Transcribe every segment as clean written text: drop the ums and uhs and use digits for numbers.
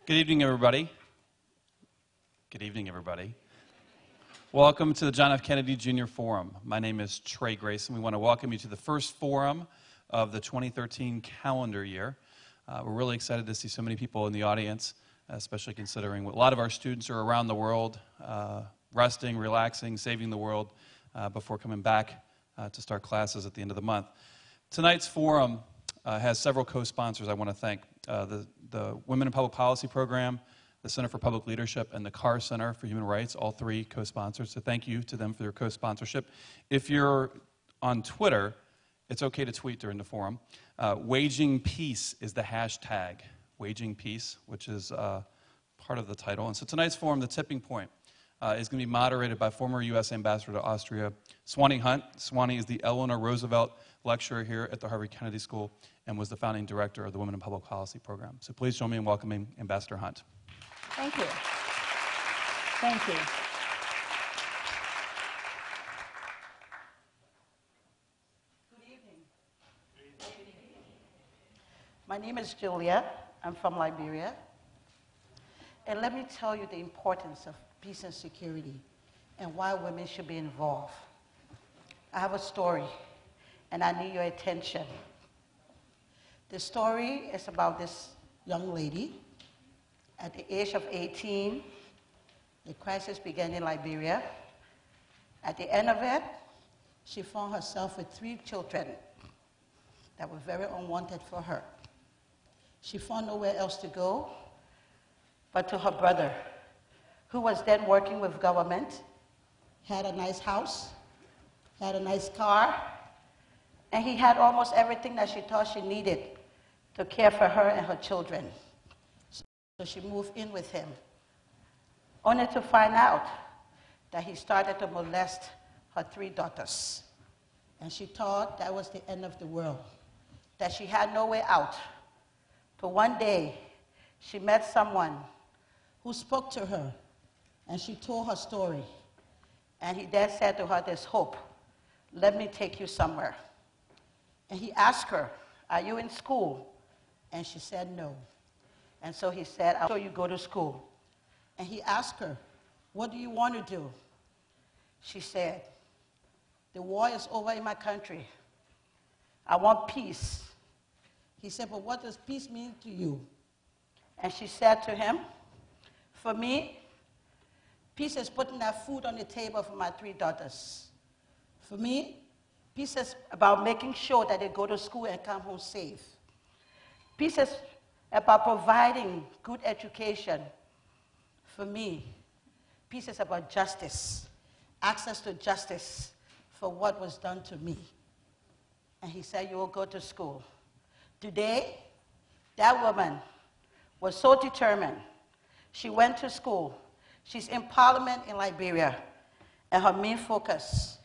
Good evening, everybody. Good evening, everybody. Welcome to the John F. Kennedy Jr. Forum. My name is Trey Grayson. We want to welcome you to the first forum of the 2013 calendar year. We're really excited to see so many people in the audience, especially considering a lot of our students are around the world, resting, relaxing, saving the world before coming back to start classes at the end of the month. Tonight's forum has several co-sponsors I want to thank. The Women in Public Policy Program, the Center for Public Leadership, and the Carr Center for Human Rights, all three co-sponsors. So thank you to them for their co-sponsorship. If you're on Twitter, it's okay to tweet during the forum. Waging Peace is the hashtag, Waging Peace, which is part of the title. And so tonight's forum, The Tipping Point, is going to be moderated by former U.S. Ambassador to Austria, Swanee Hunt. Swanee is the Eleanor Roosevelt Lecturer here at the Harvard Kennedy School and was the founding director of the Women in Public Policy Program. So please join me in welcoming Ambassador Hunt. Thank you. Thank you. Good evening. My name is Julia. I'm from Liberia. And let me tell you the importance of peace and security and why women should be involved. I have a story, and I need your attention. The story is about this young lady. At the age of 18, the crisis began in Liberia. At the end of it, she found herself with 3 children that were very unwanted for her. She found nowhere else to go but to her brother, who was then working with government, had a nice house, had a nice car, and he had almost everything that she thought she needed to care for her and her children. So she moved in with him, only to find out that he started to molest her 3 daughters. And she thought that was the end of the world, that she had no way out. But one day, she met someone who spoke to her, and she told her story. And he then said to her, "There's hope. Let me take you somewhere." And he asked her, "Are you in school?" And she said no. And so he said, "I'll show you go to school." And he asked her, "What do you want to do?" She said, "The war is over in my country. I want peace." He said, "But what does peace mean to you?" And she said to him, "For me, peace is putting that food on the table for my 3 daughters. For me, peace is about making sure that they go to school and come home safe. Peace is about providing good education. For me, peace is about justice, access to justice for what was done to me." And he said, "You will go to school." Today, that woman was so determined. She went to school. She's in parliament in Liberia, and her main focus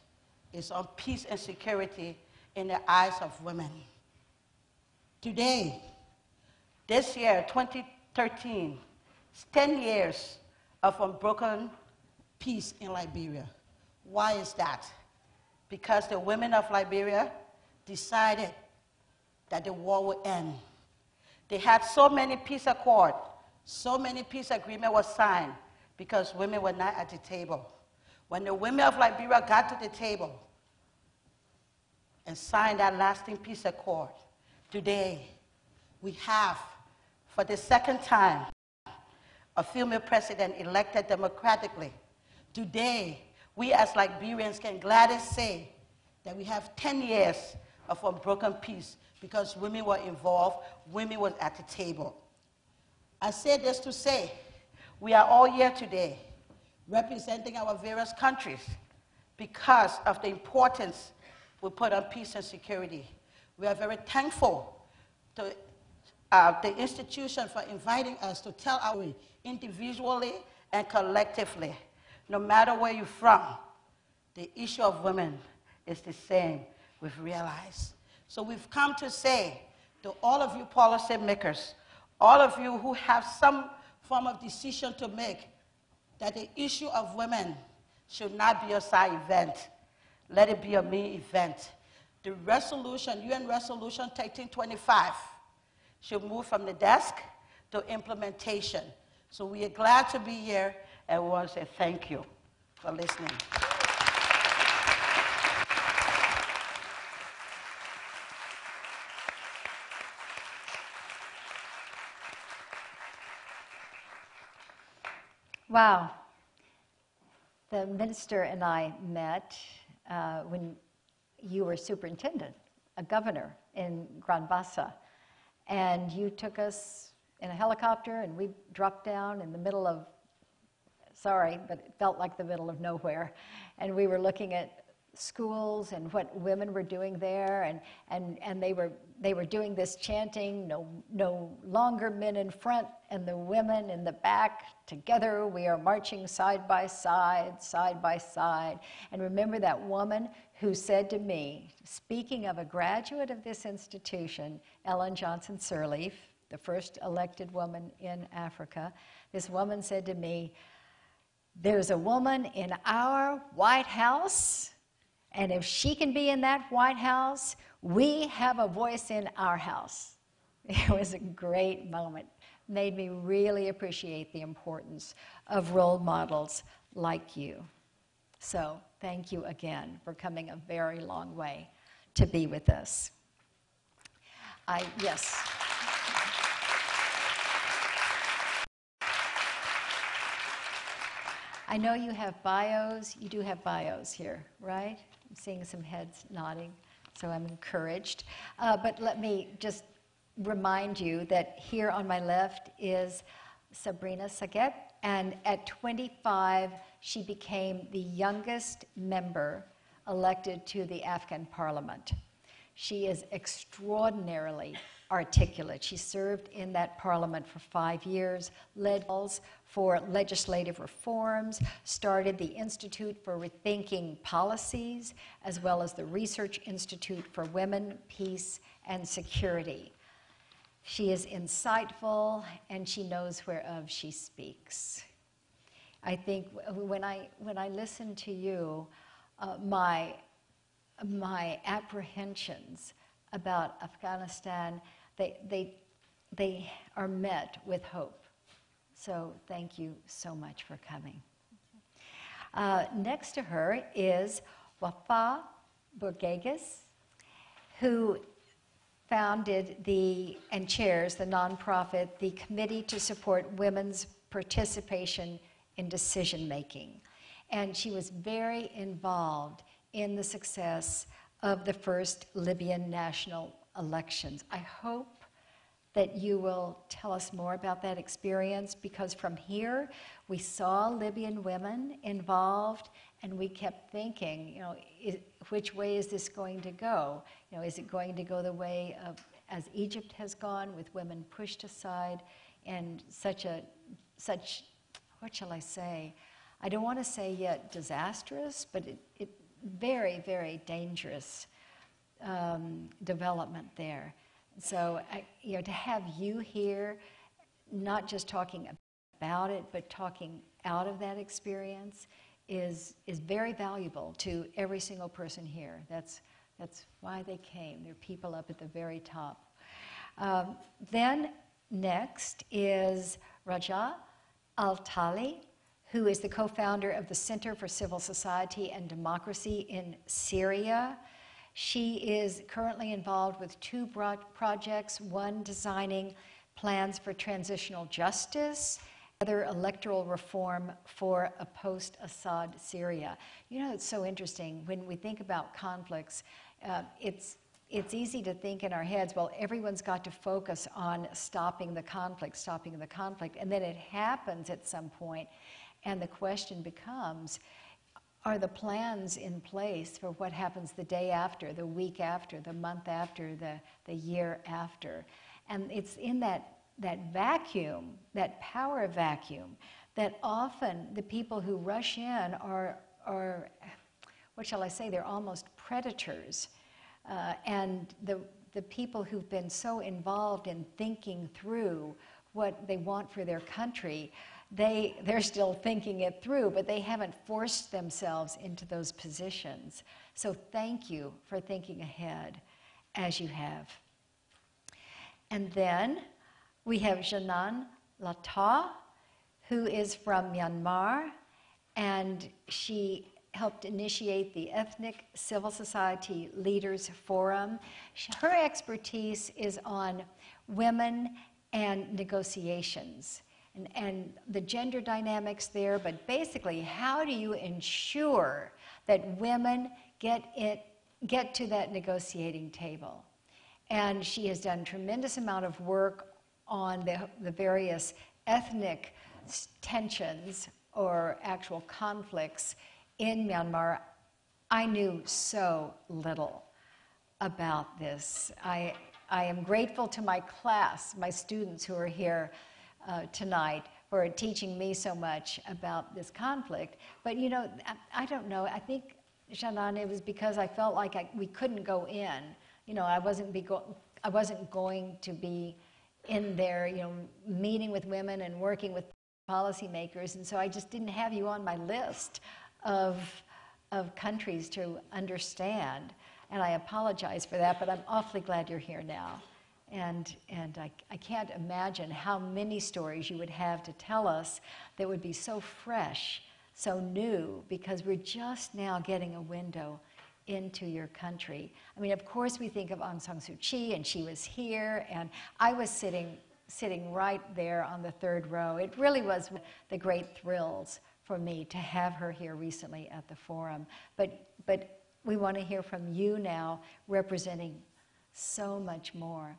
is on peace and security in the eyes of women. Today, this year, 2013, it's 10 years of unbroken peace in Liberia. Why is that? Because the women of Liberia decided that the war would end. They had so many peace accords, so many peace agreements were signed because women were not at the table. When the women of Liberia got to the table and signed that lasting peace accord, today we have, for the second time, a female president elected democratically. Today, we as Liberians can gladly say that we have 10 years of unbroken peace because women were involved, women were at the table. I say this to say, we are all here today representing our various countries because of the importance we put on peace and security. We are very thankful to the institution for inviting us to tell our story individually and collectively. No matter where you're from, the issue of women is the same, we've realized. So we've come to say to all of you policymakers, all of you who have some form of decision to make, that the issue of women should not be a side event. Let it be a main event. The resolution, UN Resolution 1325, should move from the desk to implementation. So we are glad to be here, and we want to say thank you for listening. Wow. The minister and I met when you were superintendent, a governor in Grand Bassa. And you took us in a helicopter, and we dropped down in the middle of, sorry, but it felt like the middle of nowhere. And we were looking at schools and what women were doing there, and they were doing this chanting, no longer men in front and the women in the back. Together we are marching side by side, side by side. And remember that woman who said to me, speaking of a graduate of this institution, Ellen Johnson Sirleaf, the first elected woman in Africa, this woman said to me, "There's a woman in our White House, and if she can be in that White House, we have a voice in our house." It was a great moment. Made me really appreciate the importance of role models like you. So thank you again for coming a very long way to be with us. Yes. I know you have bios. You do have bios here, right? I'm seeing some heads nodding, so I'm encouraged. But let me just remind you that here on my left is Sabrina Saget, and at 25, she became the youngest member elected to the Afghan parliament. She is extraordinarily articulate. She served in that parliament for 5 years, led calls for legislative reforms, started the Institute for Rethinking Policies, as well as the Research Institute for Women, Peace, and Security. She is insightful, and she knows whereof she speaks. I think when I listen to you, my apprehensions about Afghanistan, they are met with hope. So thank you so much for coming. Next to her is Wafa Bourgegas, who founded and chairs the nonprofit, the Committee to Support Women's Participation in Decision-Making. And she was very involved in the success of the first Libyan national elections. I hope that you will tell us more about that experience, because from here we saw Libyan women involved, and we kept thinking, which way is this going to go? Is it going to go the way of as Egypt has gone, with women pushed aside, and such what shall I say? I don't want to say yet disastrous, but it very, very dangerous development there. So, to have you here, not just talking about it, but talking out of that experience, is very valuable to every single person here. That's why they came. There are people up at the very top. Then next is Raja Al-Tali, who is the co-founder of the Center for Civil Society and Democracy in Syria. She is currently involved with 2 projects, one designing plans for transitional justice, other electoral reform for a post-Assad Syria. It's so interesting. When we think about conflicts, it's easy to think in our heads, well, everyone's got to focus on stopping the conflict, and then it happens at some point, and the question becomes, are the plans in place for what happens the day after, the week after, the month after, the year after? And it's in that vacuum, that power vacuum, that often the people who rush in are what shall I say, they're almost predators. And the people who've been so involved in thinking through what they want for their country, they're still thinking it through, but they haven't forced themselves into those positions. So thank you for thinking ahead as you have. And then we have Janan Lata, who is from Myanmar, and she helped initiate the Ethnic Civil Society Leaders Forum. Her expertise is on women and negotiations and the gender dynamics there, but basically, how do you ensure that women get to that negotiating table? And she has done a tremendous amount of work on the various ethnic tensions or actual conflicts in Myanmar. I knew so little about this. I am grateful to my class, my students who are here tonight, for teaching me so much about this conflict. But you know, I don't know, I think, Janan, it was because I felt like we couldn't go in. You know, I wasn't going to be in there, you know, meeting with women and working with policymakers, and so I just didn't have you on my list of countries to understand, and I apologize for that, but I'm awfully glad you're here now. And I can't imagine how many stories you would have to tell us that would be so fresh, so new, because we're just now getting a window into your country. I mean, of course, we think of Aung San Suu Kyi, and she was here, and I was sitting right there on the third row. It really was the great thrills for me to have her here recently at the forum. But we want to hear from you now, representing so much more.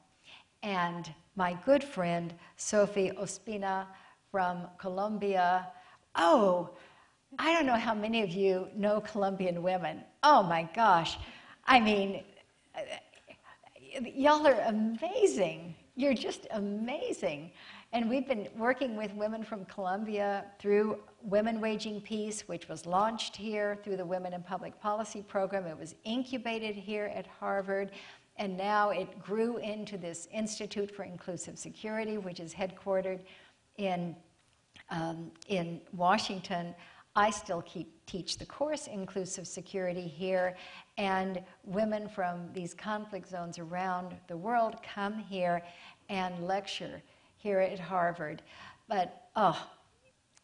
And my good friend, Sophie Ospina from Colombia. Oh, I don't know how many of you know Colombian women. Oh my gosh. I mean, y'all are amazing. You're just amazing. And we've been working with women from Colombia through Women Waging Peace, which was launched here through the Women in Public Policy program. It was incubated here at Harvard, and now it grew into this Institute for Inclusive Security, which is headquartered in Washington. I still teach the course Inclusive Security here, and women from these conflict zones around the world come here and lecture here at Harvard. But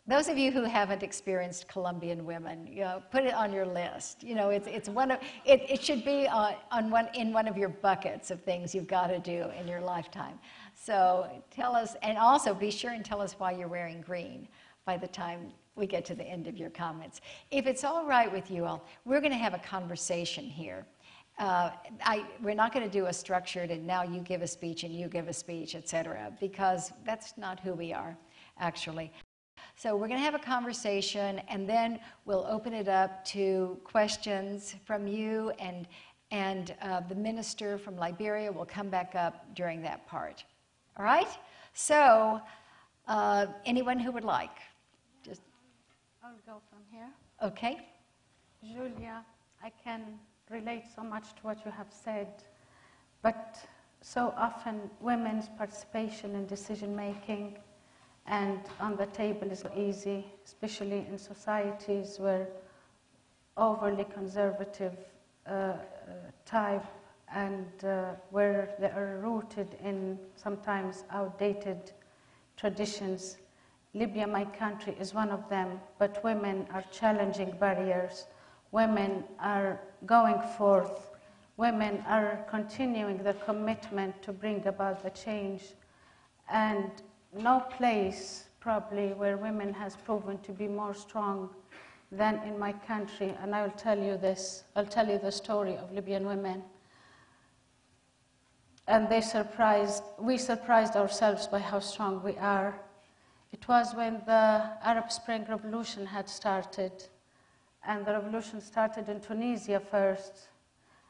those of you who haven't experienced Colombian women, you know, put it on your list. You know, it's one of it should be in one of your buckets of things you've got to do in your lifetime. So tell us, and also be sure and tell us why you're wearing green by the time we get to the end of your comments. If it's all right with you all, we're going to have a conversation here. We're not going to do a structured and now you give a speech and you give a speech, etc., because that's not who we are, actually. So we're going to have a conversation, and then we'll open it up to questions from you, and the minister from Liberia will come back up during that part. All right? So anyone who would like? Just I'll go from here. Okay. Julia, I can relate so much to what you have said, but so often women's participation in decision-making and on the table is easy, especially in societies where overly conservative type and where they are rooted in sometimes outdated traditions. Libya, my country, is one of them, but women are challenging barriers. Women are going forth. Women are continuing their commitment to bring about the change. And no place, probably, where women has proven to be more strong than in my country. And I will tell you this. I'll tell you the story of Libyan women. And we surprised ourselves by how strong we are. It was when the Arab Spring Revolution had started. And the revolution started in Tunisia first.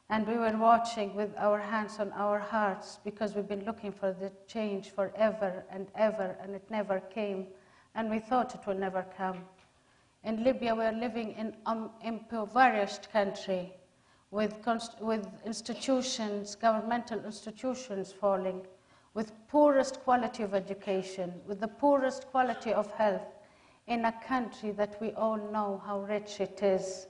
And we were watching with our hands on our hearts because we've been looking for the change forever, and it never came. And we thought it will never come. In Libya, we're living in an impoverished country with institutions, governmental institutions falling, with poorest quality of education, with the poorest quality of health, in a country that we all know how rich it is.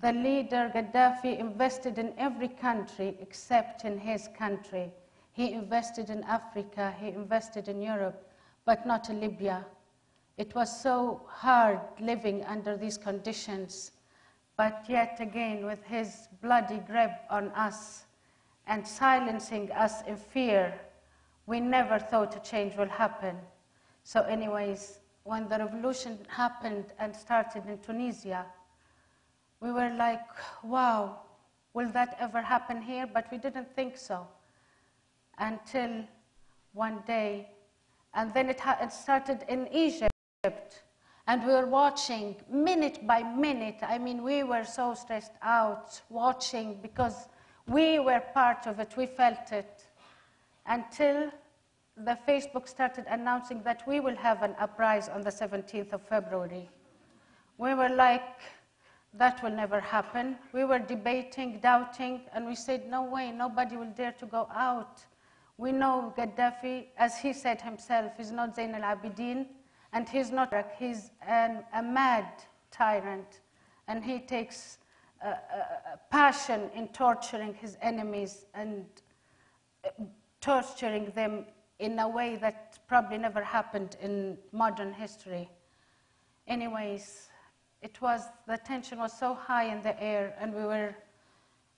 The leader, Gaddafi, invested in every country except in his country. He invested in Africa, he invested in Europe, but not in Libya. It was so hard living under these conditions, but yet again, with his bloody grip on us and silencing us in fear, we never thought a change will happen. So anyways, when the revolution happened and started in Tunisia, we were like, wow, will that ever happen here? But we didn't think so until one day. And then it started in Egypt. And we were watching minute by minute. I mean, we were so stressed out watching because we were part of it. We felt it. Until the Facebook started announcing that we will have an uprising on the 17th of February. We were like, that will never happen. We were debating, doubting, and we said, no way, nobody will dare to go out. We know Gaddafi, as he said himself, is not Zain al-Abidin, and he's not, he's a mad tyrant, and he takes passion in torturing his enemies and torturing them in a way that probably never happened in modern history. Anyways, the tension was so high in the air, and we were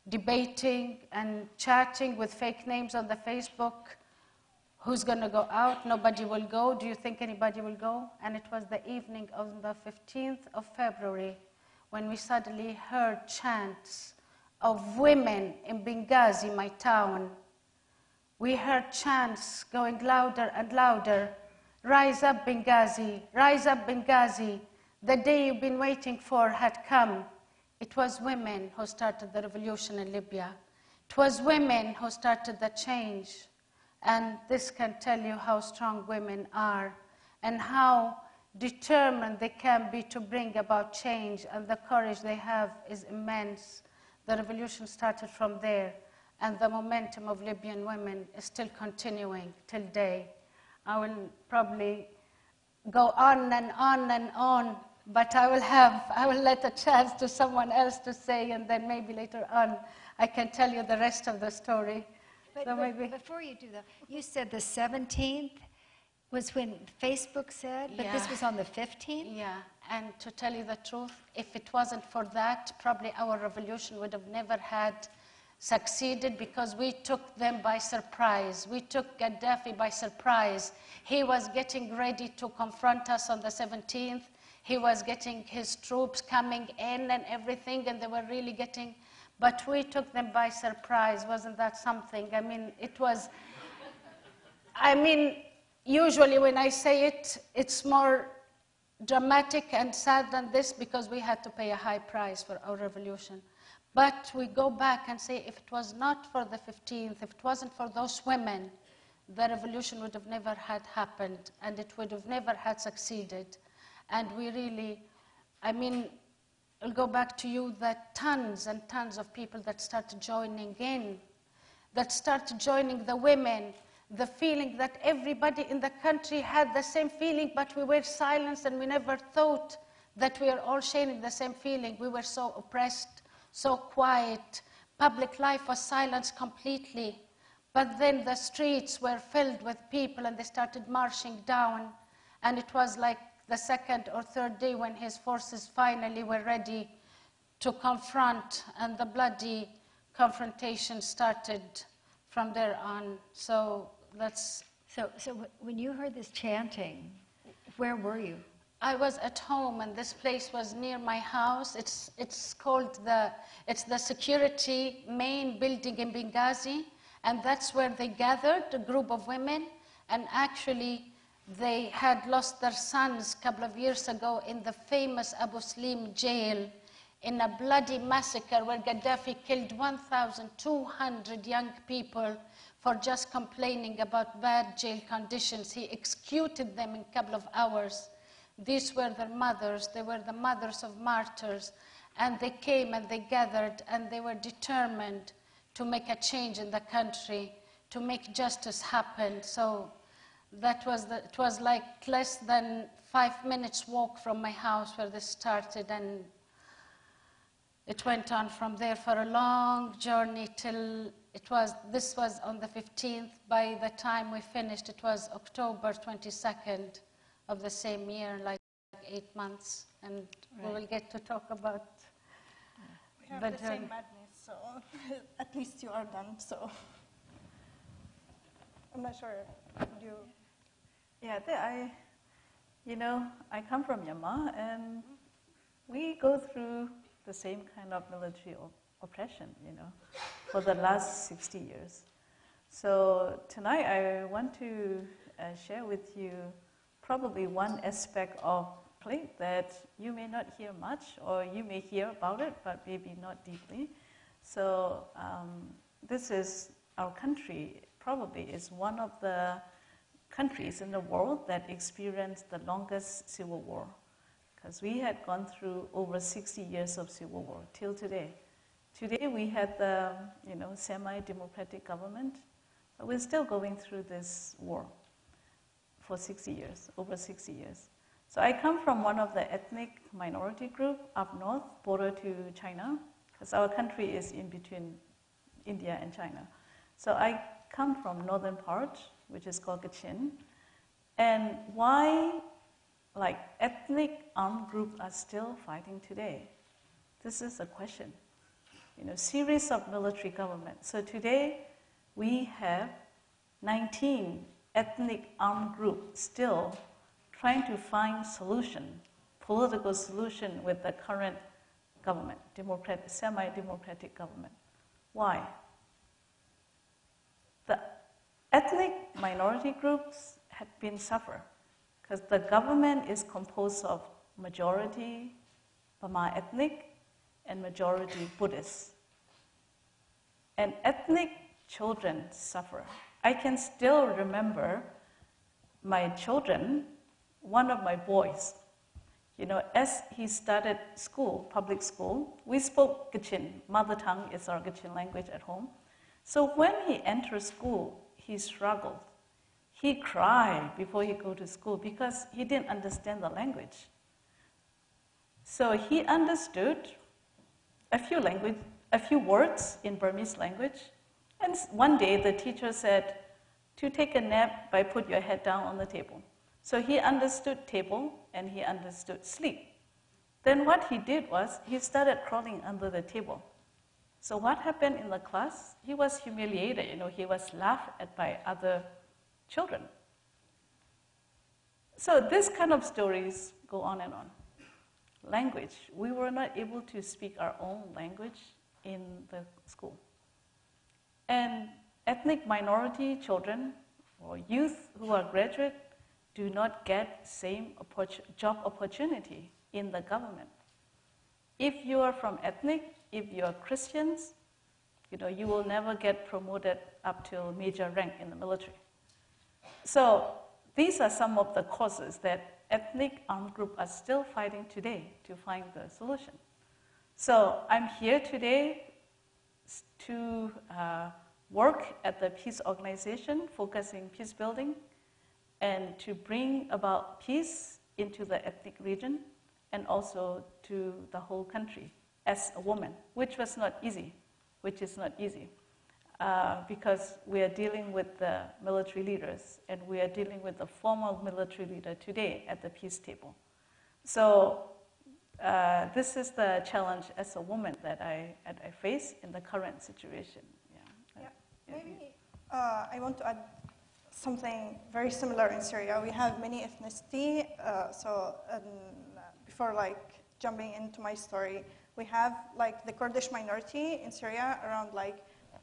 debating and chatting with fake names on the Facebook. Who's going to go out? Nobody will go. Do you think anybody will go? And it was the evening of the 15th of February when we suddenly heard chants of women in Benghazi, my town. We heard chants going louder and louder. Rise up, Benghazi. Rise up, Benghazi. The day you've been waiting for had come. It was women who started the revolution in Libya. It was women who started the change. And this can tell you how strong women are and how determined they can be to bring about change, and the courage they have is immense. The revolution started from there, and the momentum of Libyan women is still continuing till today. I will probably go on and on and on, but I will let a chance to someone else to say, and then maybe later on I can tell you the rest of the story. But before you do that, you said the 17th was when Facebook said, but this was on the 15th? Yeah, and to tell you the truth, if it wasn't for that, probably our revolution would have never had succeeded, because we took them by surprise. We took Gaddafi by surprise. He was getting ready to confront us on the 17th. He was getting his troops coming in and everything, and they were really getting... But we took them by surprise. Wasn't that something? I mean, it was... I mean, usually when I say it, it's more dramatic and sad than this, because we had to pay a high price for our revolution. But we go back and say, if it was not for the 15th, if it wasn't for those women, the revolution would have never had happened, and it would have never had succeeded. And we really, I mean, I'll go back to you, that tons and tons of people that started joining in, that started joining the women, the feeling that everybody in the country had the same feeling, but we were silenced, and we never thought that we are all sharing the same feeling. We were so oppressed, so quiet. Public life was silenced completely. But then the streets were filled with people, and they started marching down, and it was like the second or third day when his forces finally were ready to confront, and the bloody confrontation started from there on. So that's... So when you heard this chanting, where were you? I was at home, and this place was near my house. It's called it's the security main building in Benghazi, and that's where they gathered, a group of women, and actually they had lost their sons a couple of years ago in the famous Abu Slim jail in a bloody massacre where Gaddafi killed 1,200 young people for just complaining about bad jail conditions. He executed them in a couple of hours. These were their mothers. They were the mothers of martyrs. And they came and they gathered, and they were determined to make a change in the country, to make justice happen. So it was like less than 5 minutes walk from my house where this started, and it went on from there for a long journey till this was on the 15th. By the time we finished, it was October 22nd of the same year, like 8 months. And we will get to talk about we have the same madness, so at least you are done, so I'm not sure. You? Yeah, I come from Myanmar, and we go through the same kind of military oppression, for the last 60 years. So tonight I want to share with you probably one aspect of conflict that you may not hear much, or you may hear about it, but maybe not deeply. So this is our country, probably is one of the countries in the world that experienced the longest civil war, because we had gone through over 60 years of civil war till today. Today we had the semi-democratic government, but we're still going through this war for 60 years, over 60 years. So I come from one of the ethnic minority group up north, border to China, because our country is in between India and China. So I come from northern part, which is called Kachin. And why ethnic armed groups are still fighting today? This is a question. Series of military government. So today we have 19 ethnic armed groups still trying to find political solution with the current government, semi-democratic government. Why? The ethnic minority groups have been suffer because the government is composed of majority Burma ethnic and majority Buddhist. And ethnic children suffer. I can still remember my children, one of my boys, as he started school, public school, we spoke Kachin. Mother tongue is our Kachin language at home. So when he entered school, he struggled. He cried before he go to school because he didn't understand the language. So he understood a few words in Burmese language. And one day the teacher said, to take a nap by put your head down on the table. So he understood table and he understood sleep. Then what he did was he started crawling under the table. So what happened in the class? He was humiliated, he was laughed at by other children. So this kind of stories go on and on. Language, we were not able to speak our own language in the school. And ethnic minority children or youth who are graduate do not get same job opportunity in the government. If you are from ethnic, if you are Christians, you will never get promoted up to major rank in the military. So these are some of the causes that ethnic armed groups are still fighting today to find the solution. So I'm here today to work at the peace organization, focusing peace building, and to bring about peace into the ethnic region and also to the whole country as a woman, which is not easy, because we are dealing with the military leaders and we are dealing with the former military leader today at the peace table. So this is the challenge as a woman that I face in the current situation. Maybe I want to add something very similar in Syria. We have many ethnicity, before jumping into my story, we have the Kurdish minority in Syria around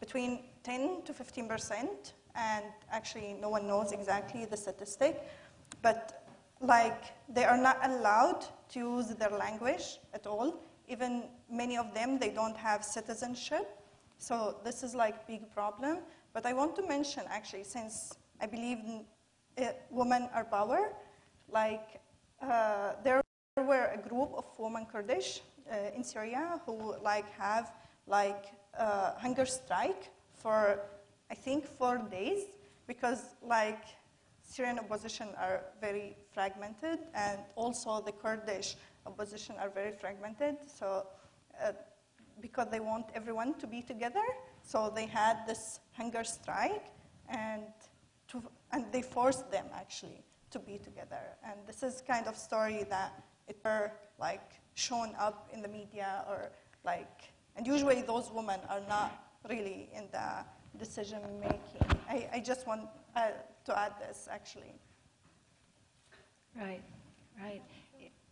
between 10 to 15%, and actually no one knows exactly the statistic, but they are not allowed to use their language at all. Even many of them, they don't have citizenship. So this is big problem. But I want to mention actually, since I believe women are power, there were a group of women Kurdish in Syria who have hunger strike for I think 4 days, because Syrian opposition are very fragmented, and also the Kurdish opposition are very fragmented. So because they want everyone to be together, So they had this hunger strike, and they forced them actually to be together. And this is kind of story that it were like shown up in the media, or like, and usually those women are not really in the decision making. I just want to add this actually. Right, right.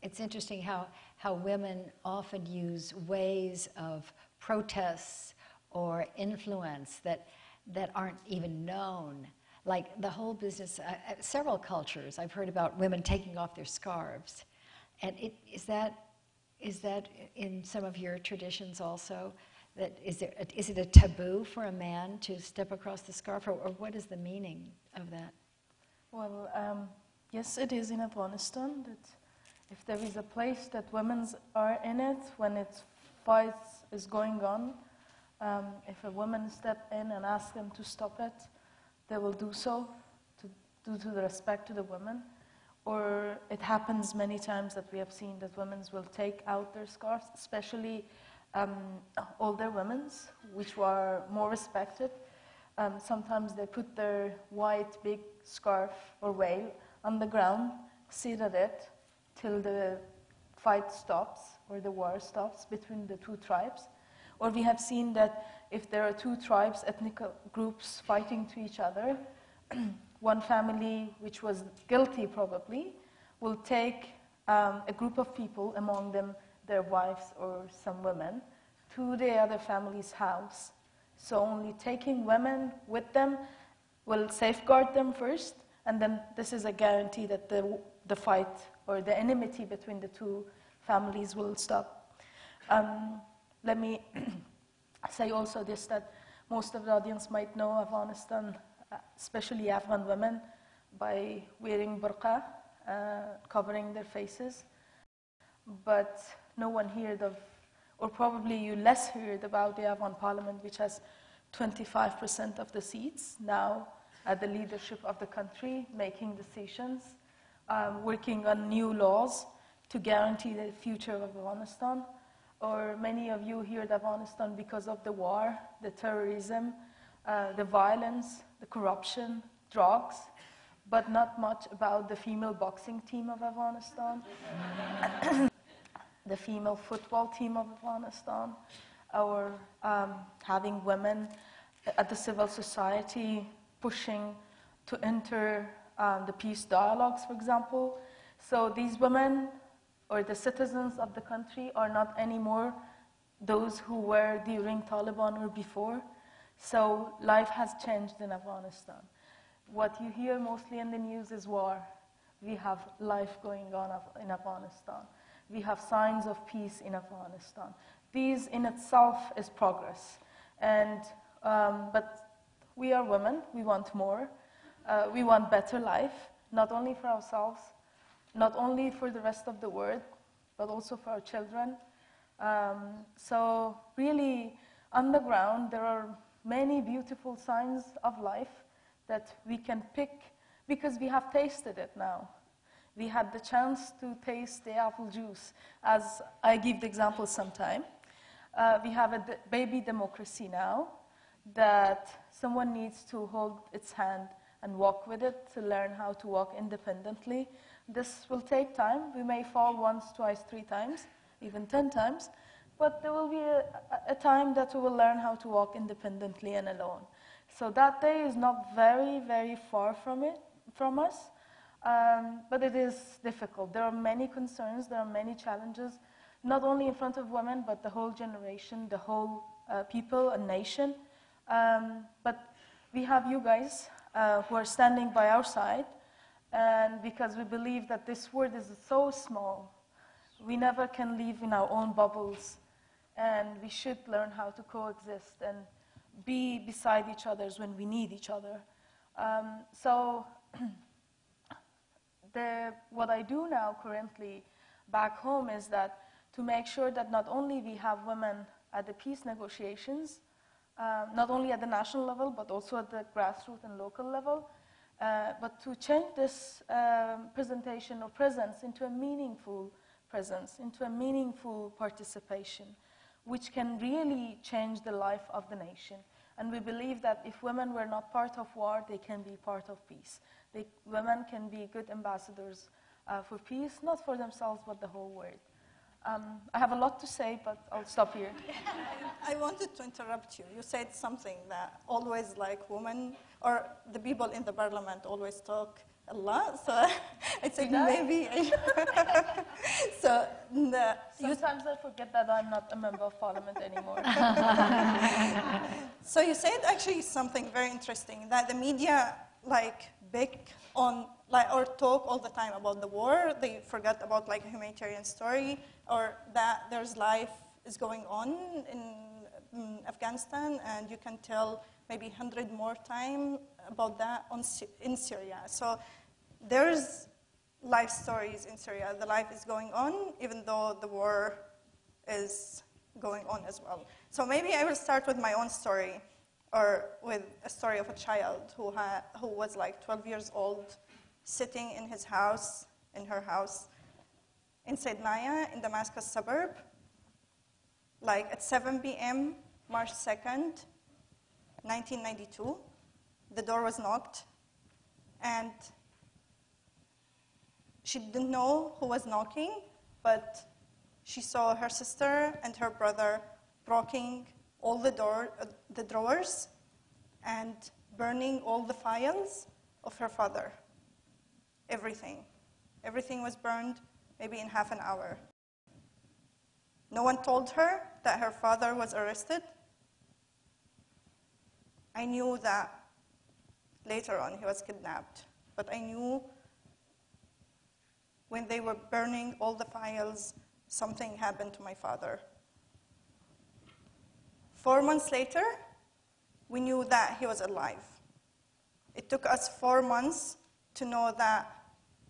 It's interesting how women often use ways of protests or influence that aren't even known. Like the whole business, several cultures, I've heard about women taking off their scarves. And is that in some of your traditions also? Is it a taboo for a man to step across the scarf, or what is the meaning of that? Well, yes, it is in Afghanistan that if there is a place that women are in it when its fights is going on, if a woman step in and ask them to stop it, they will do so due to the respect to the women. Or it happens many times that we have seen that women will take out their scarves, especially older women, which were more respected. Sometimes they put their white big scarf or veil on the ground, sit at it till the fight stops or the war stops between the two tribes. Or we have seen that if there are two tribes, ethnic groups fighting to each other, one family which was guilty probably will take a group of people, among them their wives or some women, to the other family's house. So only taking women with them will safeguard them first, and then this is a guarantee that the fight or the enmity between the two families will stop. Let me say also this, that most of the audience might know Afghanistan, especially Afghan women, by wearing burqa, covering their faces. But no one heard of, or probably you less heard about the Afghan parliament, which has 25% of the seats now at the leadership of the country, making decisions, working on new laws to guarantee the future of Afghanistan. Or many of you heard Afghanistan because of the war, the terrorism, the violence, the corruption, drugs, but not much about the female boxing team of Afghanistan, the female football team of Afghanistan, or having women at the civil society pushing to enter the peace dialogues, for example. So these women, or the citizens of the country, are not anymore those who were during Taliban or before. So life has changed in Afghanistan. What you hear mostly in the news is war. We have life going on in Afghanistan. We have signs of peace in Afghanistan. These in itself is progress. And, but we are women, we want more. We want better life, not only for ourselves, not only for the rest of the world, but also for our children. So really, on the ground, there are many beautiful signs of life that we can pick because we have tasted it now. We had the chance to taste the apple juice, as I give the example sometime. We have a baby democracy now that someone needs to hold its hand and walk with it to learn how to walk independently. This will take time. We may fall once, twice, 3 times, even 10 times, but there will be a time that we will learn how to walk independently and alone. So that day is not very, very far from us, but it is difficult. There are many concerns, there are many challenges, not only in front of women, but the whole generation, the whole people and nation. But we have you guys who are standing by our side, and because we believe that this world is so small, we never can live in our own bubbles, and we should learn how to coexist and be beside each other when we need each other. So what I do now currently back home is that to make sure that not only we have women at the peace negotiations, not only at the national level, but also at the grassroots and local level, but to change this presentation or presence into a meaningful presence, into a meaningful participation, which can really change the life of the nation. And we believe that if women were not part of war, they can be part of peace. Women can be good ambassadors for peace, not for themselves, but the whole world. I have a lot to say, but I'll stop here. I wanted to interrupt you. You said something that always like women or the people in the parliament always talk a lot. So I said maybe. Sometimes I forget that I'm not a member of parliament anymore. So you said actually something very interesting, that the media like big on like or talk all the time about the war. They forget about like a humanitarian story, or that there's life is going on in Afghanistan, and you can tell maybe 100 more times about that in Syria. So there's life stories in Syria. The life is going on, even though the war is going on as well. So maybe I will start with my own story, or with a story of a child who was like 12 years old, sitting in his house, in her house, in Saydnaya, in Damascus suburb, like at 7 p.m., March 2nd, 1992. The door was knocked, and she didn't know who was knocking, but she saw her sister and her brother breaking all the drawers and burning all the files of her father. Everything. Everything was burned maybe in half an hour. No one told her that her father was arrested. I knew that later on he was kidnapped, but I knew when they were burning all the files, something happened to my father. 4 months later, we knew that he was alive. It took us 4 months to know that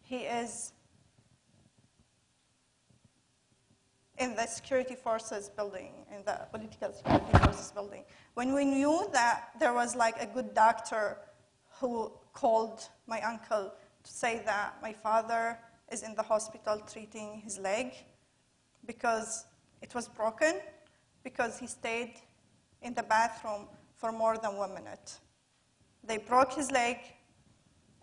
he is in the security forces building, in the political security forces building. When we knew that there was like a good doctor who called my uncle to say that my father is in the hospital treating his leg because it was broken, because he stayed in the bathroom for more than 1 minute. They broke his leg,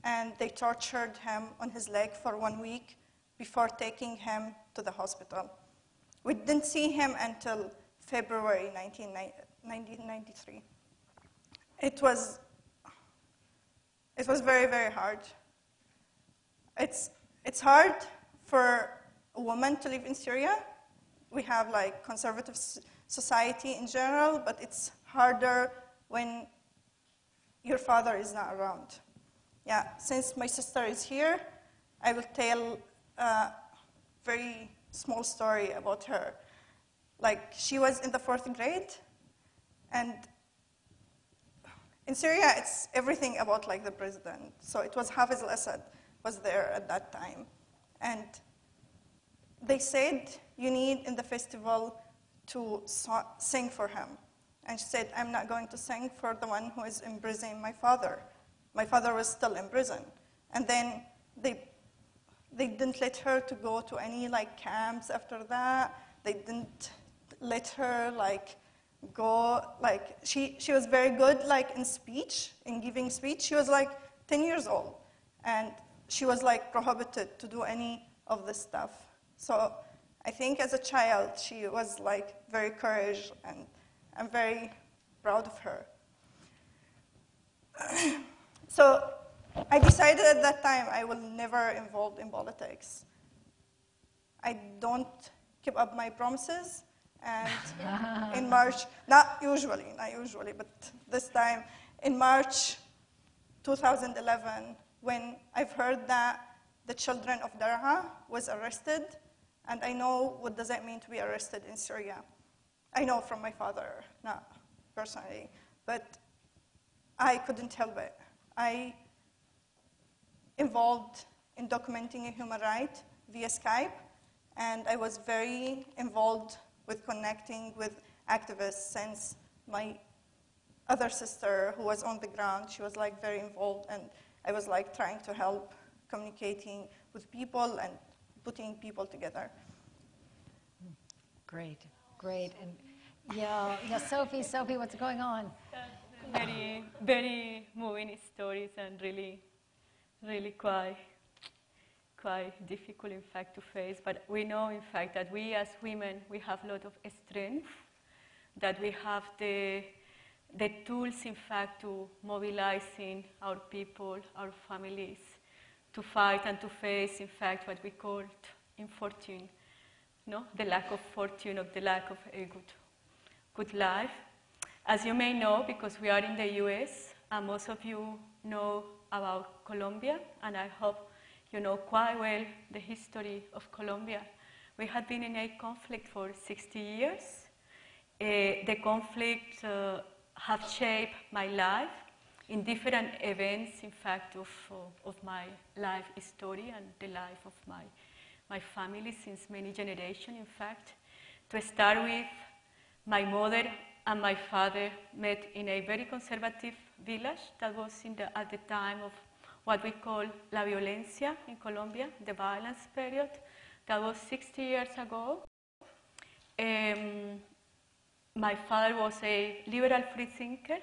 and they tortured him on his leg for 1 week before taking him to the hospital. We didn't see him until February 1993. It was very, very hard. It's hard for a woman to live in Syria. We have like conservative society in general, but it's harder when your father is not around. Yeah, since my sister is here, I will tell a very small story about her. Like, she was in the 4th grade, and in Syria, it's everything about like the president. So it was Hafiz al-Assad was there at that time. And they said, you need in the festival to sing for him. And she said, I'm not going to sing for the one who is imprisoning my father. My father was still in prison. And then they didn't let her to go to any like camps after that. They didn't let her like go, like she was very good like in speech, in giving speech. She was like 10 years old, and she was like prohibited to do any of this stuff. So I think as a child, she was like very courageous, and I'm very proud of her. So I decided at that time I will never involve in politics. I don't keep up my promises, and in March, not usually, but this time, in March 2011, when I've heard that the children of Darha was arrested, and I know what does it mean to be arrested in Syria. I know from my father, not personally, but I couldn't help it. I involved in documenting a human right via Skype, and I was very involved with connecting with activists, since my other sister who was on the ground, she was like very involved, and I was like trying to help communicating with people and putting people together. Great, great. And yeah, Sophie, what's going on? very moving stories and really quite difficult, in fact, to face. But we know, in fact, that we as women, we have a lot of strength, that we have the tools, in fact, to mobilizing our people, our families, to fight and to face, in fact, what we call infortune, no? The lack of fortune, of the lack of a good life. As you may know, because we are in the US, and most of you know about Colombia, and I hope you know quite well the history of Colombia. We had been in a conflict for 60 years. The conflict have shaped my life in different events, in fact, of my life story and the life of my family since many generations, in fact. To start with, my mother and my father met in a very conservative village that was at the time of what we call la violencia in Colombia, the violence period. That was 60 years ago. My father was a liberal free thinker,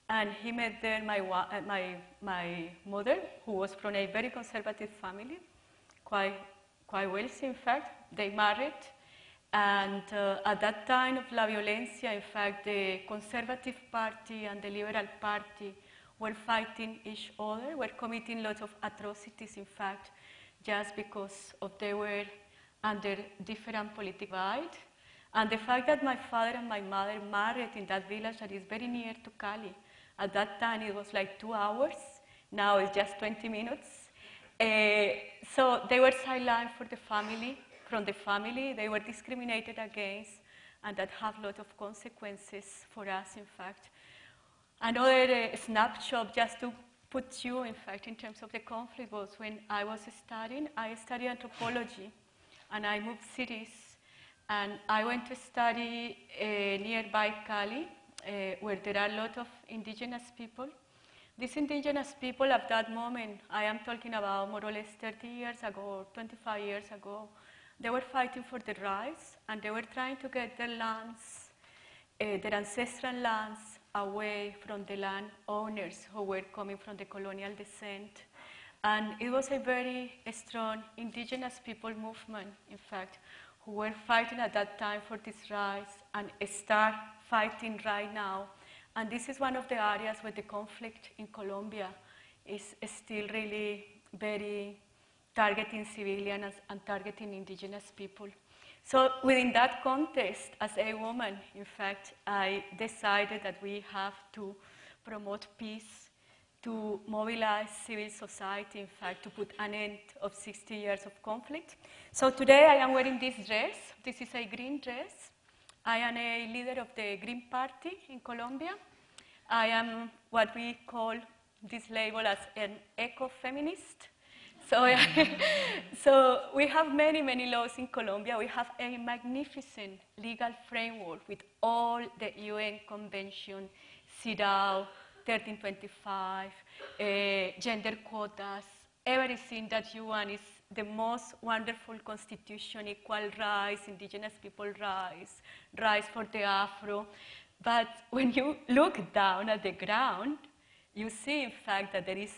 and he met there my mother, who was from a very conservative family, quite wealthy, in fact. They married, and at that time of la violencia, in fact, the conservative party and the liberal party were fighting each other, were committing lots of atrocities, in fact, just because they were under different political divide. And the fact that my father and my mother married in that village that is very near to Cali, at that time it was like 2 hours, now it's just 20 minutes. So they were sidelined from the family, they were discriminated against, and that have a lot of consequences for us, in fact. Another snapshot, just to put you, in fact, in terms of the conflict, was when I was studying. I studied anthropology, and I moved cities, and I went to study nearby Cali, where there are a lot of indigenous people. These indigenous people at that moment, I am talking about more or less 30 years ago, or 25 years ago, they were fighting for their rights, and they were trying to get their lands, their ancestral lands, away from the land owners who were coming from the colonial descent. And it was a very strong indigenous people movement, in fact, who were fighting at that time for these rights and start fighting right now. And this is one of the areas where the conflict in Colombia is still really very targeting civilians and targeting indigenous people. So within that context, as a woman, in fact, I decided that we have to promote peace, to mobilize civil society, in fact, to put an end of 60 years of conflict. So today I am wearing this dress. This is a green dress. I am a leader of the Green Party in Colombia. I am what we call this label as an eco-feminist. So we have many laws in Colombia. We have a magnificent legal framework with all the UN Convention, CEDAW, 1325, gender quotas, everything that you want is the most wonderful constitution, equal rights, indigenous people rights, rights for the Afro. But when you look down at the ground, you see, in fact, that there is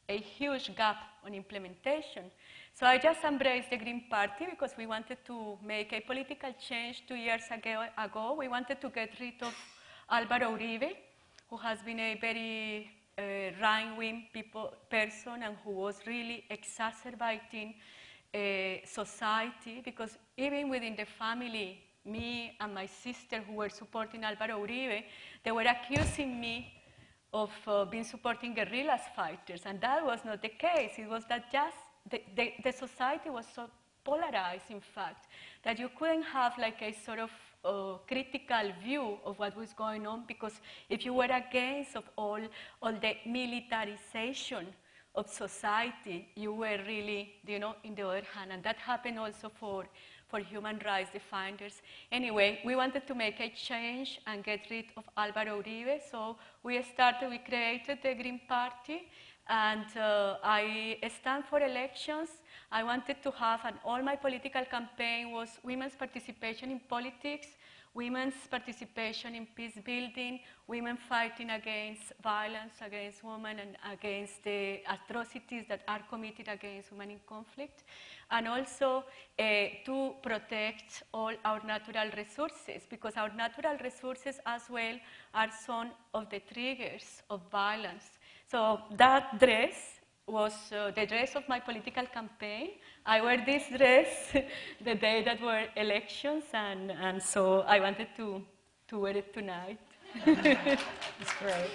a huge gap on implementation. So I just embraced the Green Party because we wanted to make a political change 2 years ago. We wanted to get rid of Álvaro Uribe, who has been a very right-wing person and who was really exacerbating society, because even within the family, me and my sister who were supporting Álvaro Uribe, they were accusing me of being supporting guerrillas fighters, and that was not the case. It was that just the society was so polarized, in fact, that you couldn't have like a sort of critical view of what was going on, because if you were against of all the militarization of society, you were really, you know, in the other hand, and that happened also for human rights defenders. Anyway, we wanted to make a change and get rid of Álvaro Uribe, so we created the Green Party, and I stand for elections. I wanted to have, and all my political campaign was women's participation in politics, women's participation in peace building, women fighting against violence against women and against the atrocities that are committed against women in conflict, and also to protect all our natural resources, because our natural resources as well are some of the triggers of violence. So that dress was the dress of my political campaign. I wear this dress the day that were elections, and so I wanted to wear it tonight. It's great.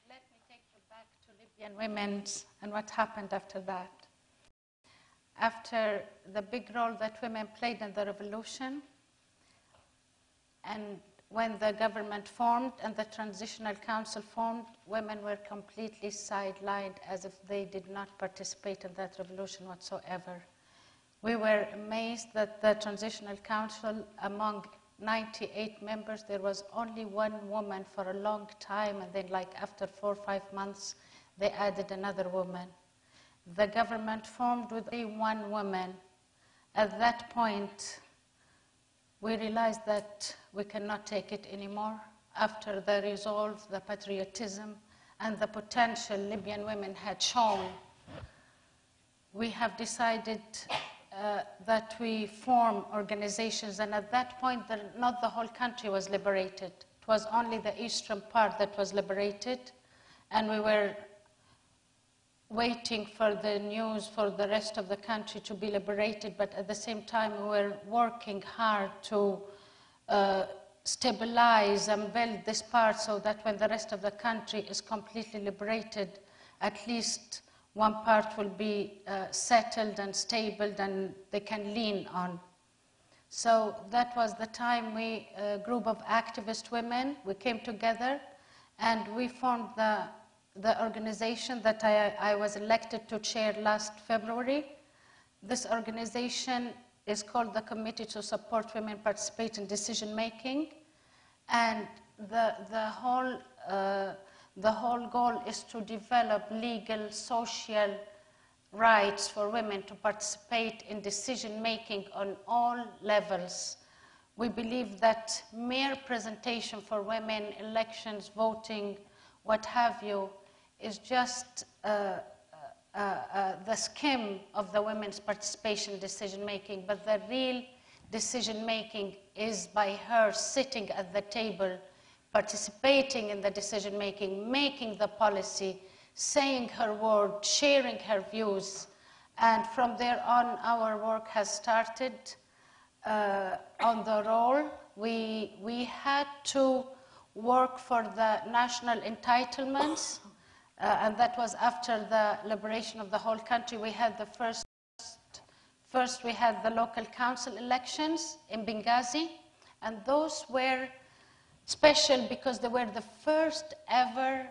Let me take you back to Libyan women and what happened after that. After the big role that women played in the revolution, and when the government formed and the transitional council formed, women were completely sidelined as if they did not participate in that revolution whatsoever. We were amazed that the transitional council, among 98 members, there was only one woman for a long time, and then like after 4 or 5 months, they added another woman. The government formed with only one woman. At that point, we realized that we cannot take it anymore. After the resolve, the patriotism, and the potential Libyan women had shown, we have decided that we form organizations, and at that point, not the whole country was liberated. It was only the eastern part that was liberated, and we were waiting for the news for the rest of the country to be liberated, but at the same time we were working hard to stabilize and build this part so that when the rest of the country is completely liberated, at least one part will be settled and stable and they can lean on. So that was the time we, a group of activist women, we came together and we formed the organization that I was elected to chair last February. This organization is called the Committee to Support Women Participate in Decision Making, and the whole goal is to develop legal, social rights for women to participate in decision making on all levels. We believe that mere presentation for women, elections, voting, what have you, is just the skim of the women's participation in decision-making, but the real decision-making is by her sitting at the table, participating in the decision-making, making the policy, saying her word, sharing her views, and from there on, our work has started on the roll. We had to work for the national entitlements, and that was after the liberation of the whole country. We had the first we had the local council elections in Benghazi, and those were special because they were the first ever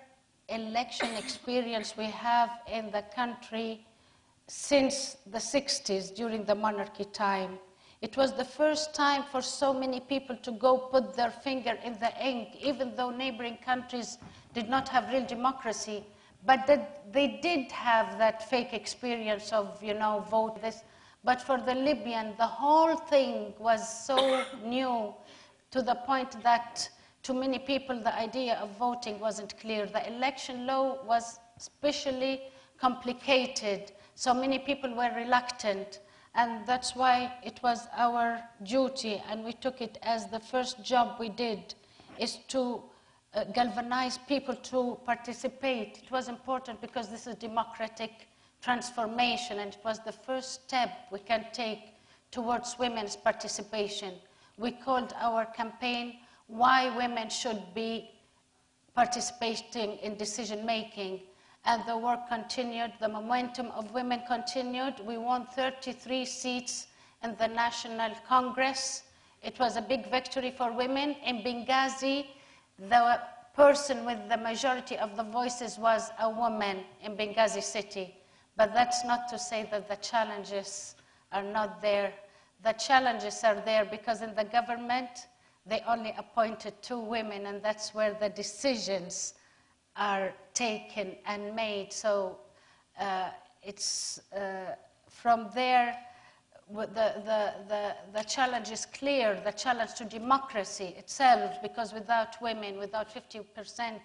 election experience we have in the country since the 60s, during the monarchy time. It was the first time for so many people to go put their finger in the ink, even though neighboring countries did not have real democracy, but they did have that fake experience of, vote this. But for the Libyan, the whole thing was so new to the point that to many people the idea of voting wasn't clear. The election law was especially complicated, so many people were reluctant. And that's why it was our duty, and we took it as the first job we did, is to galvanize people to participate. It was important because this is democratic transformation, and it was the first step we can take towards women's participation. We called our campaign, Why Women Should Be Participating in Decision Making. And the work continued, the momentum of women continued. We won 33 seats in the National Congress. It was a big victory for women. In Benghazi, the person with the majority of the voices was a woman in Benghazi city. But that's not to say that the challenges are not there. The challenges are there because in the government, they only appointed 2 women, and that's where the decisions are taken and made. So it's from there the challenge is clear, the challenge to democracy itself, because without women, without 50%,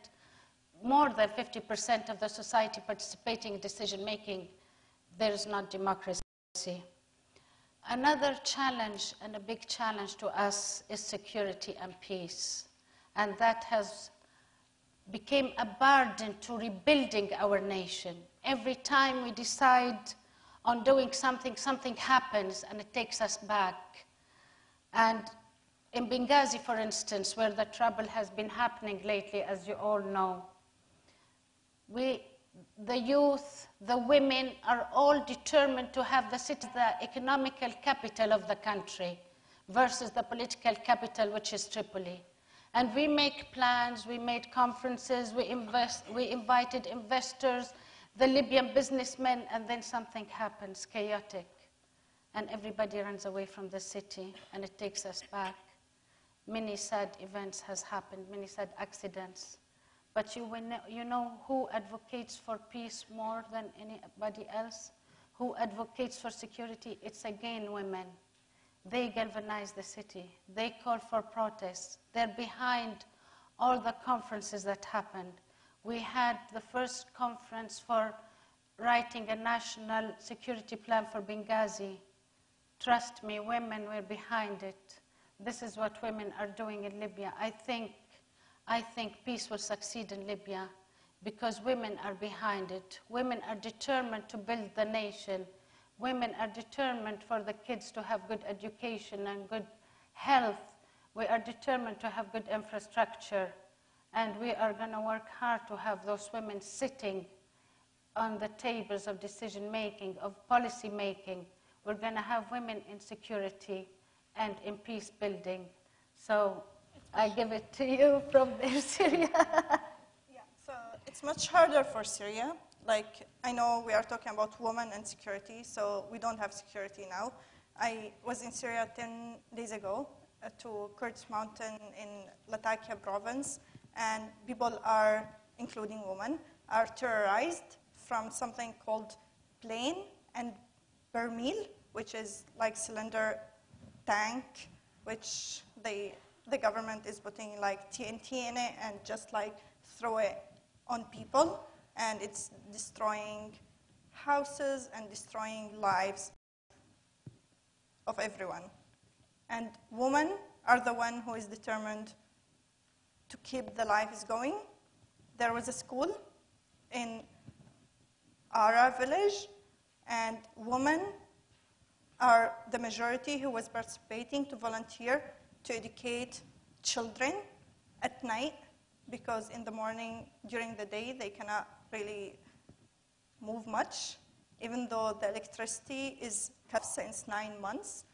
more than 50% of the society participating in decision-making, there is not democracy. Another challenge, and a big challenge to us, is security and peace. And that has become a burden to rebuilding our nation. Every time we decide on doing something, something happens and it takes us back. And in Benghazi, for instance, where the trouble has been happening lately, as you all know, the youth, the women are all determined to have the city the economical capital of the country versus the political capital, which is Tripoli. And we make plans, we made conferences, we invited investors, the Libyan businessmen, and then something happens, chaotic. And everybody runs away from the city, and it takes us back. Many sad events has happened, many sad accidents. But you know who advocates for peace more than anybody else? Who advocates for security? It's again women. They galvanize the city. They call for protests. They're behind all the conferences that happened. We had the first conference for writing a national security plan for Benghazi. Trust me, women were behind it. This is what women are doing in Libya. I think peace will succeed in Libya because women are behind it. Women are determined to build the nation. Women are determined for the kids to have good education and good health. We are determined to have good infrastructure. And we are going to work hard to have those women sitting on the tables of decision-making, of policy-making. We're going to have women in security and in peace building. So I give it to you from there, Syria. Yeah, so it's much harder for Syria. Like, I know we are talking about women and security, so we don't have security now. I was in Syria 10 days ago to Kurdish mountain in Latakia province, and people are, including women, are terrorized from something called plane and barmil, which is like cylinder tank, which the government is putting like TNT in it and just like throw it on people, and it's destroying houses and destroying lives of everyone. And women are the one who is determined to keep the lives going. There was a school in Ara village, and women are the majority who was participating to volunteer to educate children at night, because in the morning, during the day, they cannot really move much. Even though the electricity is cut since 9 months,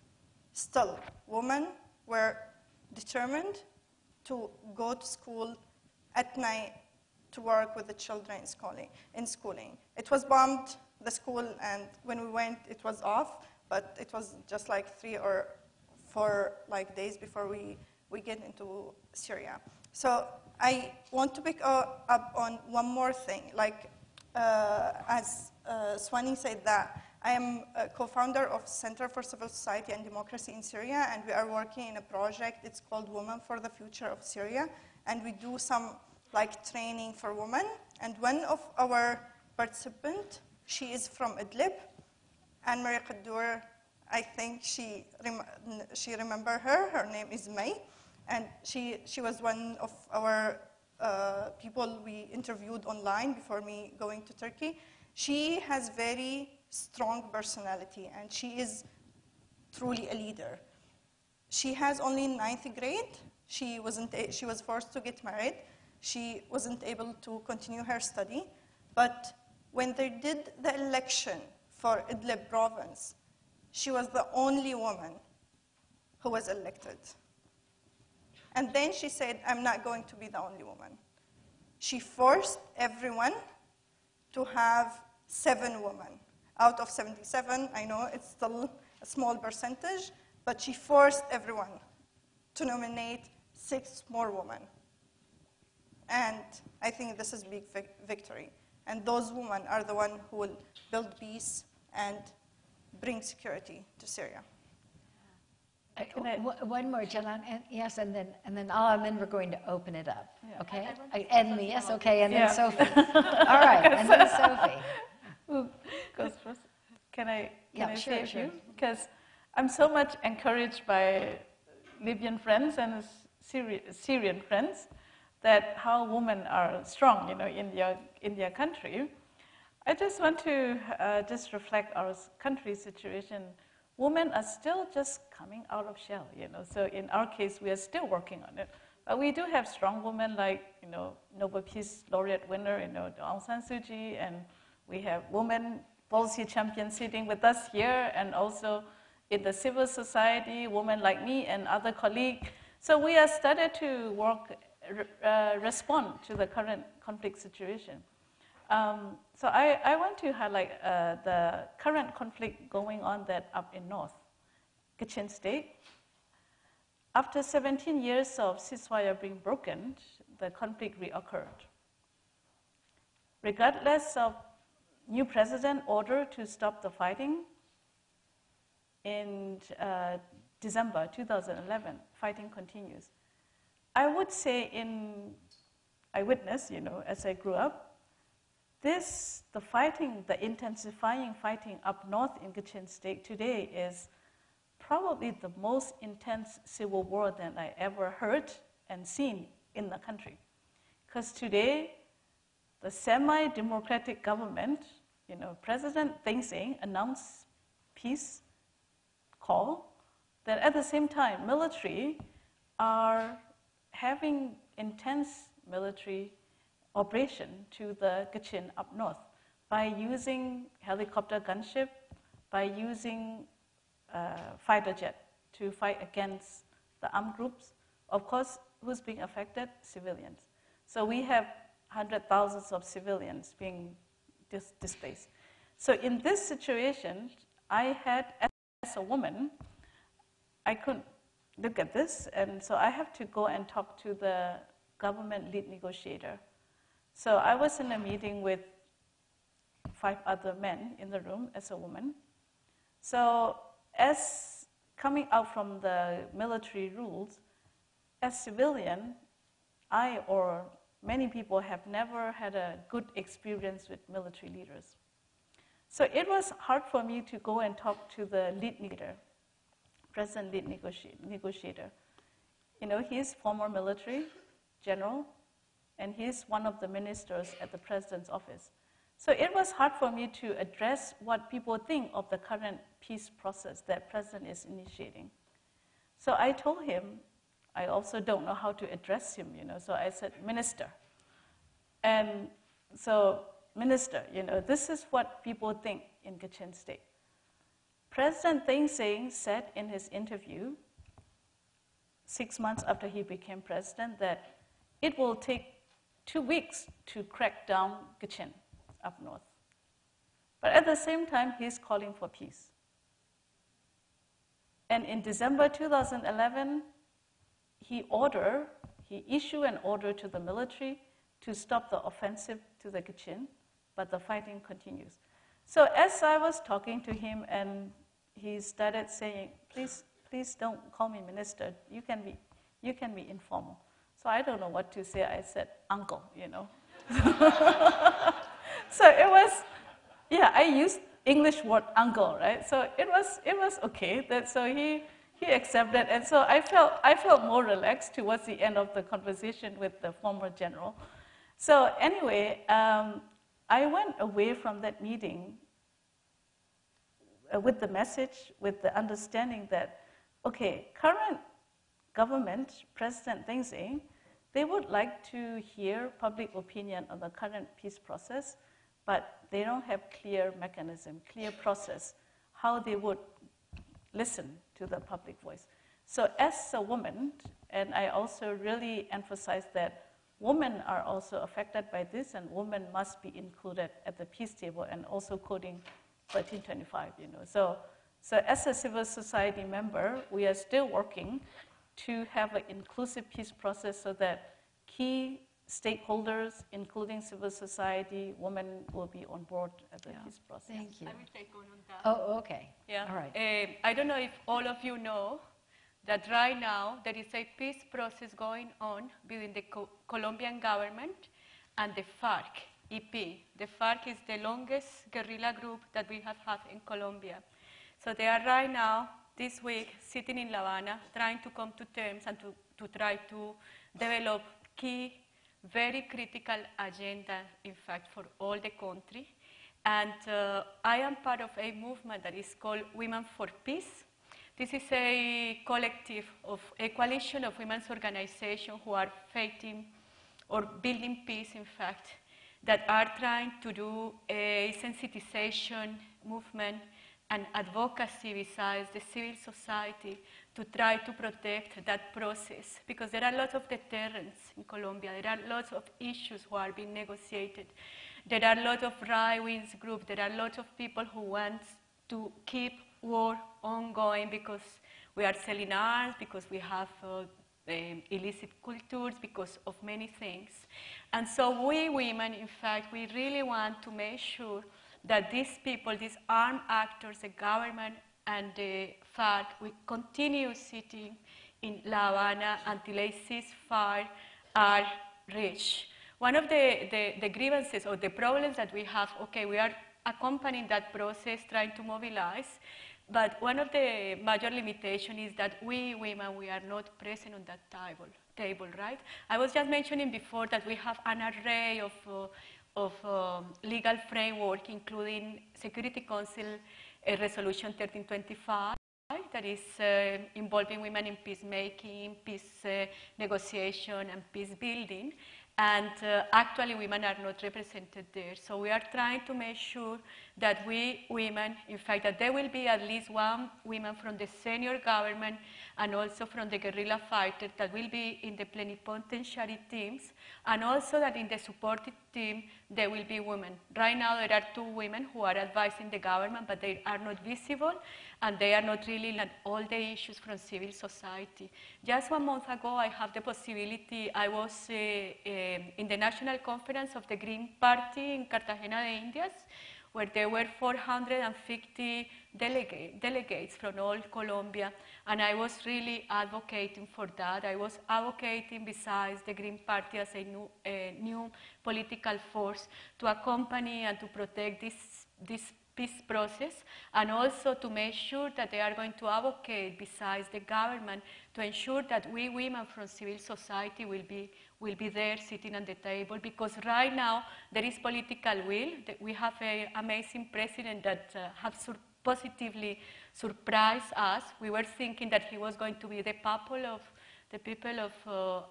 still, women were determined to go to school at night to work with the children in schooling. It was bombed, the school, and when we went, it was off, but it was just like 3 or 4 days before we get into Syria. So I want to pick up on one more thing. As Swani said, that I am a co-founder of Center for Civil Society and Democracy in Syria, and we are working in a project. It's called Women for the Future of Syria, and we do some training for women. And one of our participants, she is from Idlib, Anne-Marie Qaddour. I think she remember her. Her name is May, and she was one of our people we interviewed online before me going to Turkey. She has very strong personality, and she is truly a leader. She has only 9th grade. She was forced to get married. She wasn't able to continue her study. But when they did the election for Idlib province, she was the only woman who was elected. And then she said, I'm not going to be the only woman. She forced everyone to have 7 women. Out of 77, I know it's still a small percentage, but she forced everyone to nominate 6 more women. And I think this is a big victory. And those women are the ones who will build peace and bring security to Syria. One more, Jalan, and yes, and then Ala, and then we're going to open it up. Yeah. Okay, and me, yes, okay, and then Yeah. Sophie. All right, and then Sophie. Who goes first? Can I Yeah, say a sure. few? Because I'm so much encouraged by Libyan friends and Syrian friends that how women are strong, in their country. I just want to just reflect our country's situation. Women are still just coming out of shell, So in our case, we are still working on it. But we do have strong women like, Nobel Peace Laureate winner, Aung San Suu Kyi, and we have women policy champions sitting with us here, and also in the civil society, women like me and other colleagues. So we have started to respond to the current conflict situation. So I want to highlight the current conflict going on up in north, Kachin State. After 17 years of ceasefire being broken, the conflict reoccurred. Regardless of new president order to stop the fighting, in December 2011, fighting continues. I would say I witnessed, as I grew up, the intensifying fighting up north in Kachin State today is probably the most intense civil war that I ever heard and seen in the country. Because today, the semi-democratic government, President Thein Sein announced peace call, that at the same time, military are having intense military operation to the Kachin up north by using helicopter gunship, by using fighter jet to fight against the armed groups. Of course, who's being affected? Civilians. So we have hundreds of thousands of civilians being displaced. So in this situation, I had, as a woman, I couldn't look at this, and so I have to go and talk to the government lead negotiator. So I was in a meeting with 5 other men in the room as a woman. So as coming out from the military rules, as civilian, I or many people have never had a good experience with military leaders. So it was hard for me to go and talk to the lead leader, president lead negotiator. He's former military general, and he's one of the ministers at the president's office. So it was hard for me to address what people think of the current peace process that president is initiating. So I told him, I also don't know how to address him, so I said, Minister. And so, Minister, this is what people think in Kachin State. President Thein Sein said in his interview, 6 months after he became president, that it will take 2 weeks to crack down Kachin up north. But at the same time, he's calling for peace. And in December 2011, he issued an order to the military to stop the offensive to the Kachin, but the fighting continues. So as I was talking to him, and he started saying, please don't call me minister, you can be informal. So I don't know what to say. I said, uncle, So it was, I used English word uncle, right? So it was okay. So he accepted, and so I felt more relaxed towards the end of the conversation with the former general. So anyway, I went away from that meeting with the message, with the understanding that, okay, current government, President Thein Sein, they would like to hear public opinion on the current peace process, but they don't have clear mechanism, clear process, how they would listen to the public voice. So as a woman, and I also really emphasize that women are also affected by this, and women must be included at the peace table, and also quoting 1325, So as a civil society member, we are still working to have an inclusive peace process so that key stakeholders, including civil society, women will be on board at the peace process. Thank you. I will take on that. Oh, okay. Yeah. All right. I don't know if all of you know that right now there is a peace process going on between the Colombian government and the FARC-EP. The FARC is the longest guerrilla group that we have had in Colombia. So they are right now, this week, sitting in La Habana, trying to come to terms and to try to develop key, very critical agenda, in fact, for all the country. And I am part of a movement that is called Women for Peace. This is a collective of a coalition of women's organizations who are fighting or building peace, in fact, that are trying to do a sensitization movement and advocacy besides the civil society to try to protect that process, because there are lots of deterrents in Colombia. There are lots of issues who are being negotiated. There are lots of right-wing groups. There are lots of people who want to keep war ongoing because we are selling arms, because we have illicit cultures, because of many things. And so we women, in fact, we really want to make sure that these people, these armed actors, the government and the FARC, will continue sitting in La Habana until a ceasefire are reached. One of the grievances or the problems that we have, okay, we are accompanying that process, trying to mobilize, but one of the major limitations is that we women, we are not present on that table, right? I was just mentioning before that we have an array of legal framework, including Security Council Resolution 1325, that is involving women in peacemaking, peace negotiation, and peace building. And actually, women are not represented there. So we are trying to make sure that we women, in fact, that there will be at least one woman from the senior government and also from the guerrilla fighters that will be in the plenipotentiary teams, and also that in the supportive team there will be women. Right now there are 2 women who are advising the government, but they are not visible and they are not really at all the issues from civil society. Just 1 month ago I have the possibility, I was in the National Conference of the Green Party in Cartagena de Indias, where there were 450 delegates from all Colombia, and I was really advocating for that. I was advocating, besides the Green Party as a new political force, to accompany and to protect this peace process, and also to make sure that they are going to advocate, besides the government, to ensure that we women from civil society will be there sitting on the table, because right now there is political will. We have an amazing president that has positively surprised us. We were thinking that he was going to be the people of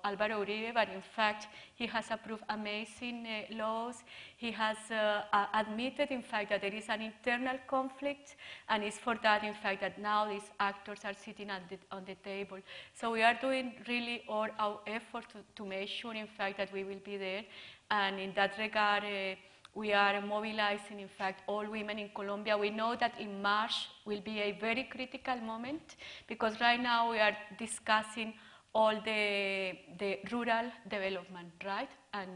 Álvaro Uribe, but in fact he has approved amazing laws. He has admitted, in fact, that there is an internal conflict, and it's for that, in fact, that now these actors are sitting on the table. So we are doing really all our effort to make sure, in fact, that we will be there, and in that regard, we are mobilizing, in fact, all women in Colombia. We know that in March will be a very critical moment, because right now we are discussing all the rural development, right? And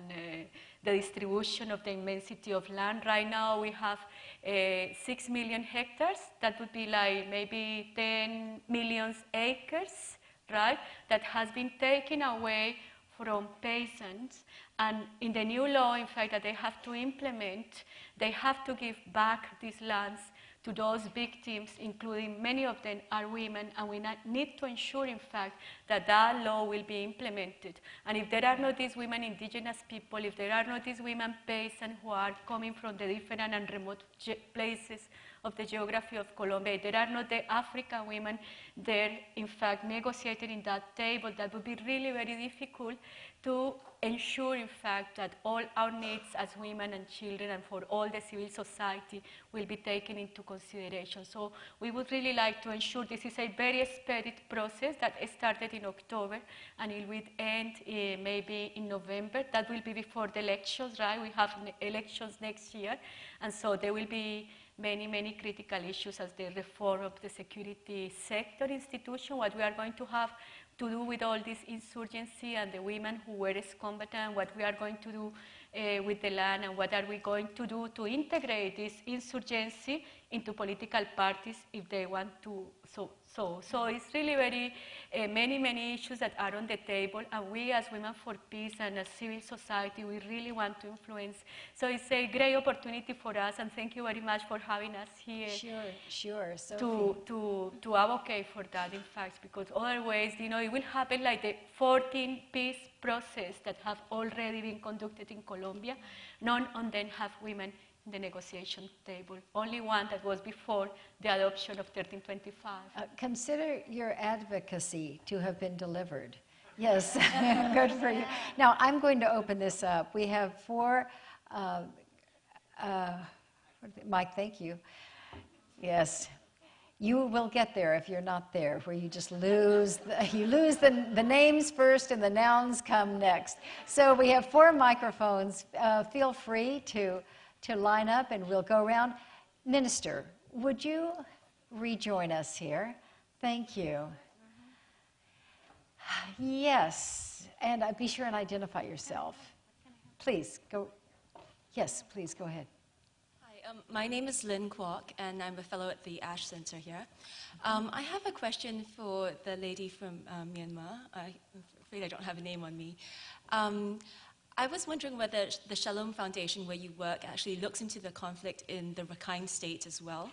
the distribution of the immensity of land. Right now we have 6 million hectares. That would be like maybe 10 million acres, right? That has been taken away from peasants. And in the new law, in fact, that they have to implement, they have to give back these lands to those victims, including many of them are women, and we need to ensure, in fact, that that law will be implemented. And if there are not these women, indigenous people, if there are not these women peasants who are coming from the different and remote places of the geography of Colombia, if there are not the African women there, in fact, negotiating in that table, that would be really very difficult to ensure, in fact, that all our needs as women and children and for all the civil society will be taken into consideration. So we would really like to ensure this is a very expedient process that started in October and it will end maybe in November. That will be before the elections, right? We have elections next year, and so there will be many critical issues as the reform of the security sector institution, what we are going to have to do with all this insurgency and the women who were ex-combatant, what we are going to do with the land, and what are we going to do to integrate this insurgency into political parties if they want to. So it's really very many issues that are on the table, and we as Women for Peace and as civil society, we really want to influence. So it's a great opportunity for us, and thank you very much for having us here. Sure, Sophie. To advocate for that, in fact, because otherwise, you know, it will happen like the 14 peace process that have already been conducted in Colombia. None of them have women in the negotiation table. Only one that was before the adoption of 1325. Consider your advocacy to have been delivered. Yes, good for you. Now, I'm going to open this up. We have four, Mike, thank you. Yes, you will get there if you're not there, where you just lose, the names first and the nouns come next. So we have four microphones. Feel free to line up and we'll go around. Minister, would you rejoin us here? Thank you. Yes, and be sure and identify yourself. Please, go. Yes, please, go ahead. Hi, my name is Lynn Kwok, and I'm a fellow at the Ash Center here. I have a question for the lady from Myanmar. I'm afraid I don't have a name on me. I was wondering whether the Shalom Foundation, where you work, actually looks into the conflict in the Rakhine State as well.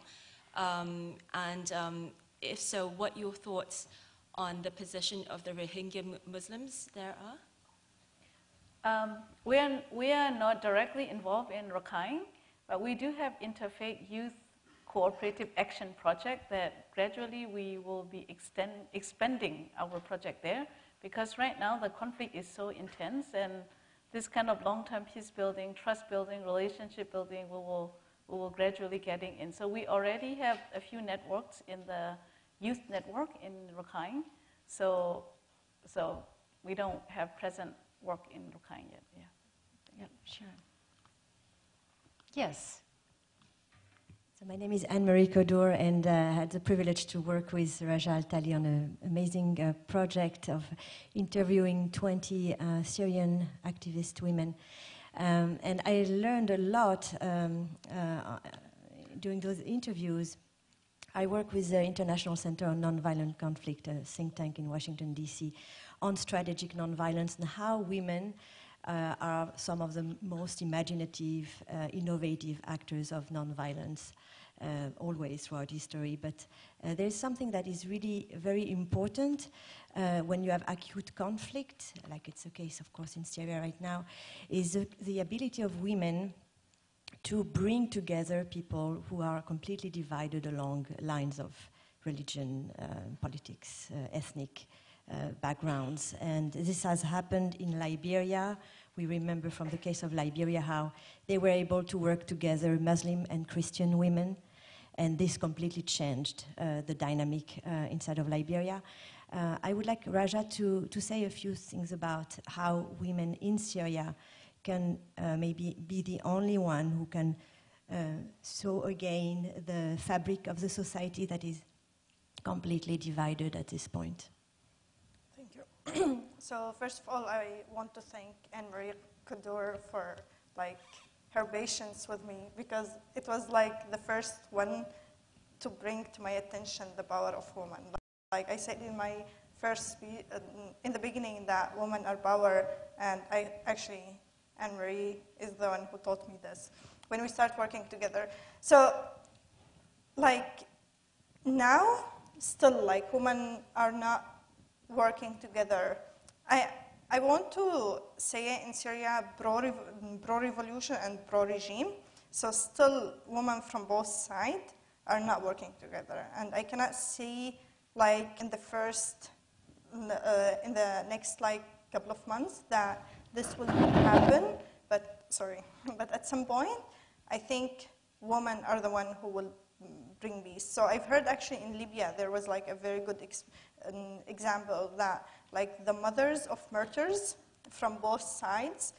If so, what your thoughts on the position of the Rohingya Muslims there are? We are not directly involved in Rakhine, but we do have Interfaith Youth Cooperative Action Project that gradually we will be expanding our project there, because right now the conflict is so intense, and this kind of long-term peace building, trust building, relationship building, we will gradually getting in. So we already have a few networks in the youth network in Rakhine. So we don't have present work in Rakhine yet. Yeah. Yep, sure. Yes. So my name is Anne-Marie Kodour, and I had the privilege to work with Raja Al-Tali on an amazing project of interviewing 20 Syrian activist women. And I learned a lot during those interviews. I work with the International Center on Nonviolent Conflict, a think tank in Washington, D.C., on strategic nonviolence and how women are some of the most imaginative, innovative actors of nonviolence, always throughout history. But there's something that is really very important when you have acute conflict, like it's the case, of course, in Syria right now, is the ability of women to bring together people who are completely divided along lines of religion, politics, ethnic backgrounds. And this has happened in Liberia. We remember from the case of Liberia how they were able to work together, Muslim and Christian women, and this completely changed the dynamic inside of Liberia. I would like Raja to say a few things about how women in Syria can maybe be the only one who can sew again the fabric of the society that is completely divided at this point. Thank you. So first of all, I want to thank Anne-Marie Kodour for her patience with me, because it was the first one to bring to my attention the power of women. Like I said in my first speech, in the beginning, that women are power, and Anne-Marie is the one who taught me this when we start working together. So, now, still, women are not working together. I want to say in Syria, pro-revolution and pro-regime. So still, women from both sides are not working together. And I cannot see, in the next, couple of months that this will happen. But at some point, I think women are the one who will bring peace. So I've heard actually in Libya, there was a very good example that the mothers of martyrs from both sides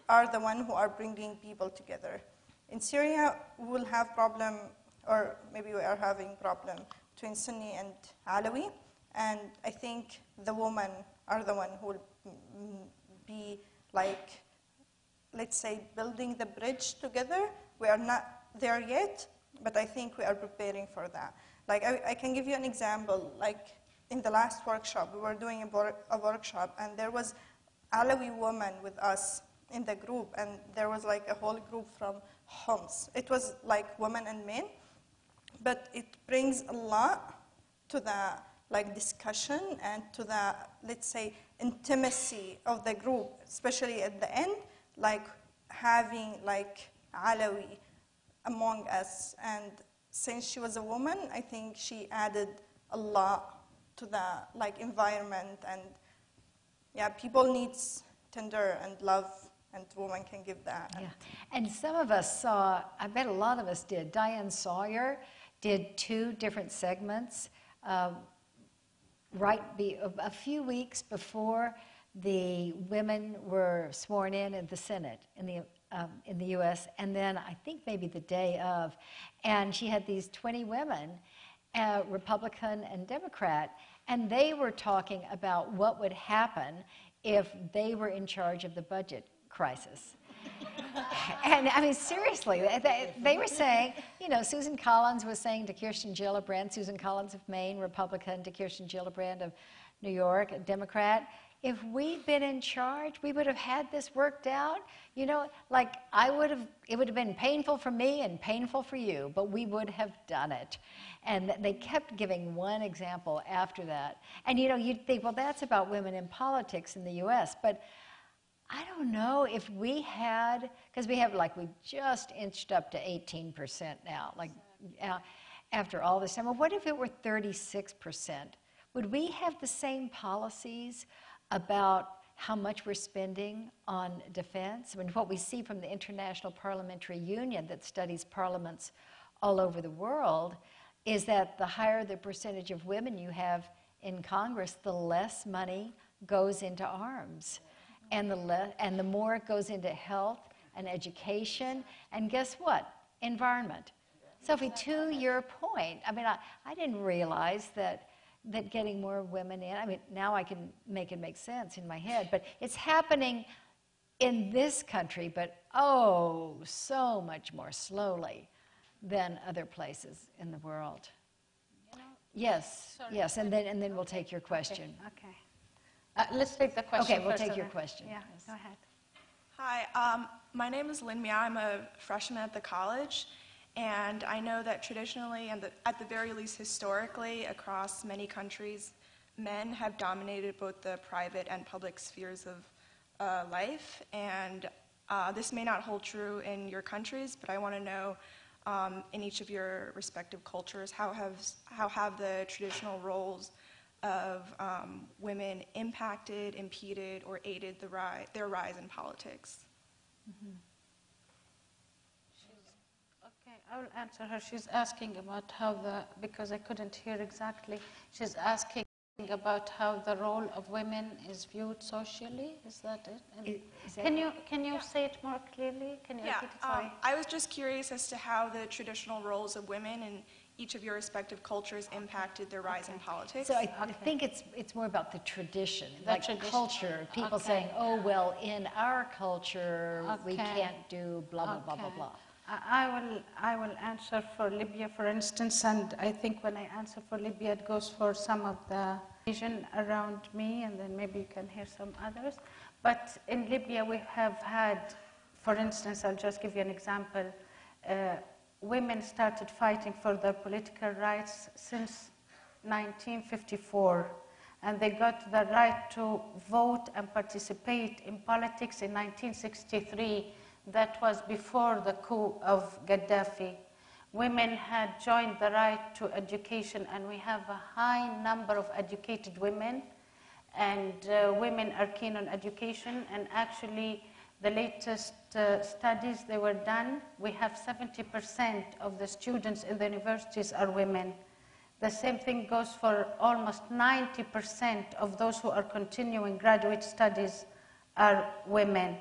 are the one who are bringing people together. In Syria, we will have problem or maybe we are having problem between Sunni and Alawi, and I think the women are the one who will be like, let's say, building the bridge together. We are not there yet, but I think we are preparing for that. Like, I can give you an example. Like, in the last workshop, we were doing a workshop, and there was Alawi woman with us in the group, and there was like a whole group from Homs. It was like women and men, but it brings a lot to the like discussion and to the, let's say, intimacy of the group, especially at the end, like having like Alawi among us. And since she was a woman, I think she added a lot to the like environment, and yeah, people needs tender and love, and women can give that. Yeah, and some of us saw, I bet a lot of us did. Diane Sawyer did 2 different segments a few weeks before the women were sworn in the Senate in the U.S., and then I think maybe the day of, and she had these 20 women, Republican and Democrat, and they were talking about what would happen if they were in charge of the budget crisis. And I mean, seriously, they were saying, you know, Susan Collins was saying to Kirsten Gillibrand, Susan Collins of Maine, Republican, to Kirsten Gillibrand of New York, a Democrat, if we'd been in charge, we would have had this worked out. You know, like it would have been painful for me and painful for you, but we would have done it. And they kept giving one example after that. And you know, you'd think, well, that's about women in politics in the U.S., but I don't know if we had, because we just inched up to 18% now, like after all this time. Well, what if it were 36%? Would we have the same policies about how much we're spending on defense? I mean, what we see from the International Parliamentary Union that studies parliaments all over the world is that the higher the percentage of women you have in Congress, the less money goes into arms. And the more it goes into health and education, and guess what? Environment. Sophie, to your point, I mean, I didn't realize that getting more women in, I mean, now I can make it make sense in my head, but it's happening in this country, but oh, so much more slowly than other places in the world. Yes, Sorry. yes, and then we'll take your question. Okay. Let's take the question Okay, we'll first, take and your then- question. Yeah, Yes. go ahead. Hi, my name is Lynn Meow. I'm a freshman at the college, and I know that traditionally, and at the very least historically, across many countries, men have dominated both the private and public spheres of life, and this may not hold true in your countries, but I want to know, in each of your respective cultures, how have the traditional roles of women impacted, impeded, or aided their rise in politics? Mm-hmm. Okay, I will answer her. She's asking about because I couldn't hear exactly, she's asking about how the role of women is viewed socially. Is that it? Can you say it more clearly? Can you repeat it? Sorry. I was just curious as to how the traditional roles of women in each of your respective cultures impacted their rise in politics. So I think it's more about the tradition, like tradition. culture. People saying, oh, well, in our culture, we can't do blah, blah, blah, blah, blah. I will answer for Libya, for instance, and I think when I answer for Libya, it goes for some of the vision around me, and then maybe you can hear some others. But in Libya, we have had, for instance, I'll just give you an example. Women started fighting for their political rights since 1954, and they got the right to vote and participate in politics in 1963. That was before the coup of Gaddafi. Women had joined the right to education, and we have a high number of educated women, and women are keen on education, and actually the latest studies they were done, we have 70% of the students in the universities are women. The same thing goes for almost 90% of those who are continuing graduate studies are women.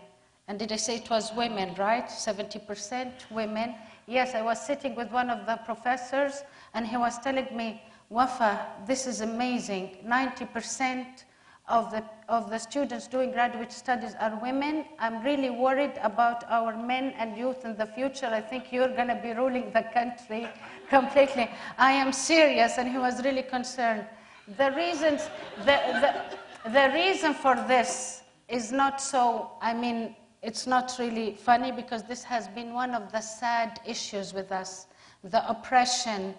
And did I say it was women, right? 70% women Yes, I was sitting with one of the professors, and he was telling me, Wafa, this is amazing. 90% of the students doing graduate studies are women. I'm really worried about our men and youth in the future. I think you're going to be ruling the country completely. I am serious, and he was really concerned. The reason for this is not so, I mean, it's not really funny, because this has been one of the sad issues with us. The oppression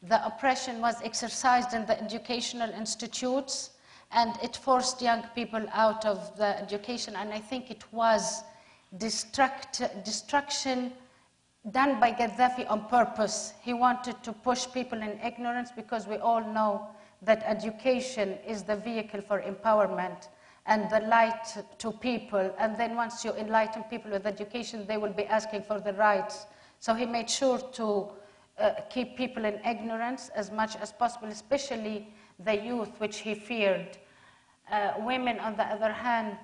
was exercised in the educational institutes, and it forced young people out of the education, and I think it was destruction done by Gaddafi on purpose. He wanted to push people in ignorance, because we all know that education is the vehicle for empowerment and the light to people. And then once you enlighten people with education, they will be asking for the rights. So he made sure to keep people in ignorance as much as possible, especially the youth, which he feared. Women, on the other hand,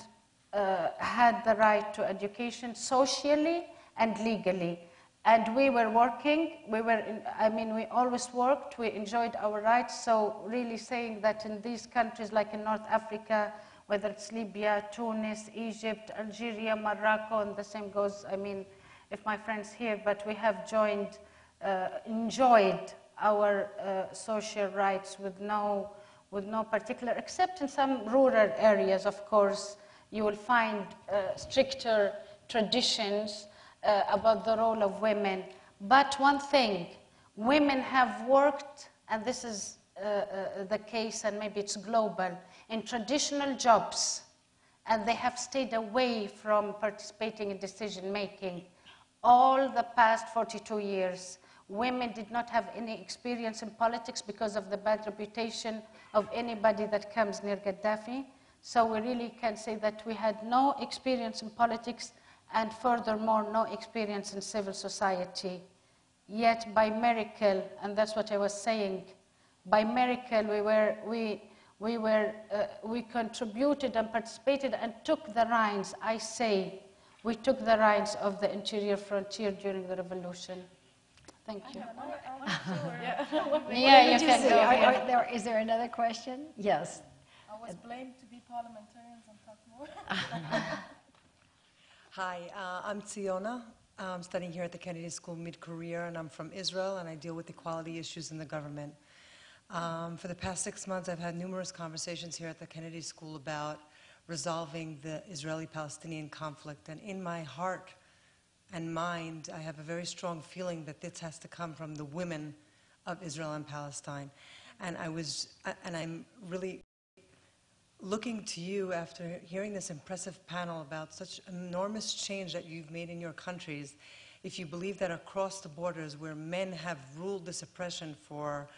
had the right to education socially and legally. And we were working, we always worked, we enjoyed our rights. So really saying that in these countries, like in North Africa, whether it's Libya, Tunis, Egypt, Algeria, Morocco, and the same goes, if my friends here, but we have enjoyed our social rights with no particular, except in some rural areas, of course, you will find stricter traditions about the role of women. But one thing, women have worked, and this is the case, and maybe it's global, in traditional jobs, and they have stayed away from participating in decision-making all the past 42 years. Women did not have any experience in politics because of the bad reputation of anybody that comes near Gaddafi. So we really can say that we had no experience in politics, and furthermore, no experience in civil society. Yet by miracle, and that's what I was saying, by miracle we contributed and participated and took the reins. I say, we took the reins of the interior frontier during the revolution. Thank you. Yeah, you can go. Is there another question? Yes. I was blamed to be parliamentarians and talk more. Hi, I'm Tsiona. I'm studying here at the Kennedy School mid-career, and I'm from Israel, and I deal with equality issues in the government. For the past 6 months, I've had numerous conversations here at the Kennedy School about resolving the Israeli-Palestinian conflict, and in my heart and mind, I have a very strong feeling that this has to come from the women of Israel and Palestine. And I'm really looking to you after hearing this impressive panel about such enormous change that you've made in your countries. If you believe that across the borders where men have ruled this oppression for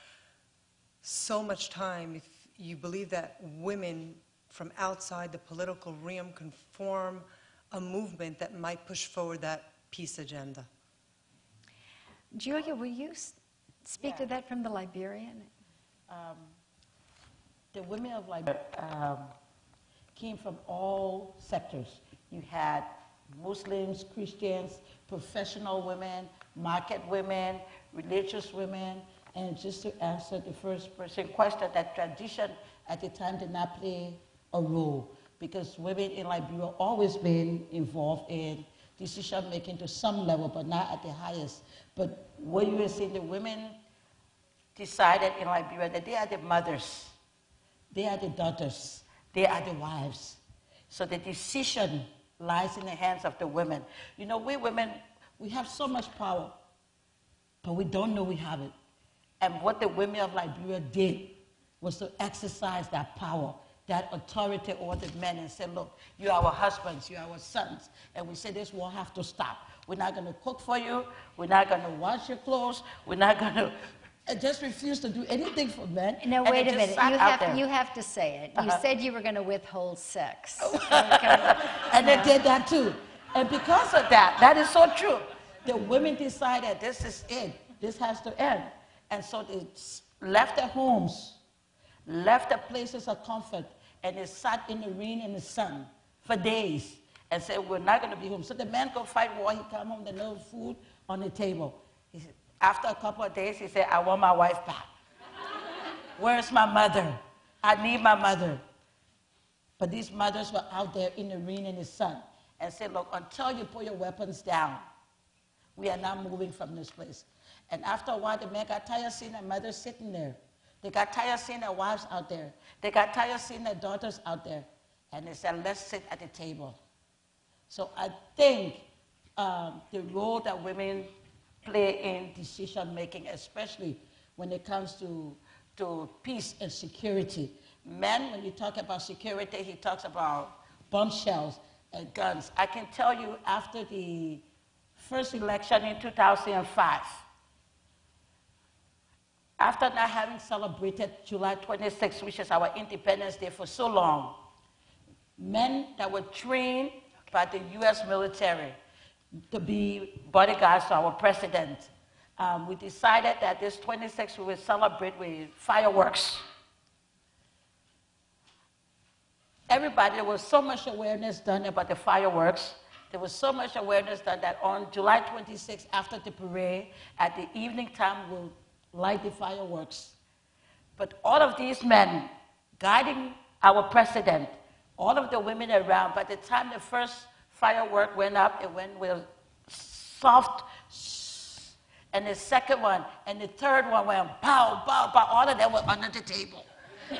so much time, if you believe that women from outside the political realm can form a movement that might push forward that peace agenda. Julia, will you speak to that from the Liberian? The women of Liberia came from all sectors. You had Muslims, Christians, professional women, market women, religious women, and just to answer the first person question, that tradition at the time did not play a role, because women in Liberia have always been involved in decision making to some level, but not at the highest. But what you were saying, the women decided in Liberia that they are the mothers, they are the daughters, they are the wives. So the decision lies in the hands of the women. You know, we women, we have so much power, but we don't know we have it. And what the women of Liberia did was to exercise that power, that authority over the men, and say, look, you're our husbands, you're our sons, and we say this war have to stop. We're not going to cook for you, we're not going to wash your clothes, we're not going to just refuse to do anything for men. No, wait a minute. You have to say it. You said you were going to withhold sex. And they did that too. And because of that, that is so true. The women decided this is it. This has to end. And so they left their homes, left their places of comfort, and they sat in the rain and the sun for days and said, we're not going to be home. So the man go fight war, he come home, there's no food on the table. After a couple of days, he said, I want my wife back. Where's my mother? I need my mother. But these mothers were out there in the rain and the sun and said, look, until you put your weapons down, we are not moving from this place. And after a while, the men got tired of seeing their mothers sitting there. They got tired of seeing their wives out there. They got tired of seeing their daughters out there. And they said, let's sit at the table. So I think the role that women play in decision making, especially when it comes to peace and security. Men, when you talk about security, he talks about bomb shells and guns. I can tell you after the first election in 2005, after not having celebrated July 26th, which is our Independence Day, for so long, men that were trained by the U.S. military to be bodyguards to our president, we decided that this 26th we would celebrate with fireworks. Everybody, there was so much awareness done about the fireworks. There was so much awareness done that on July 26th, after the parade, at the evening time, we'll light the fireworks. But all of these men guiding our president, all of the women around, by the time the first firework went up, it went with soft, and the second one, and the third one went pow, pow, pow. All of them were under the table.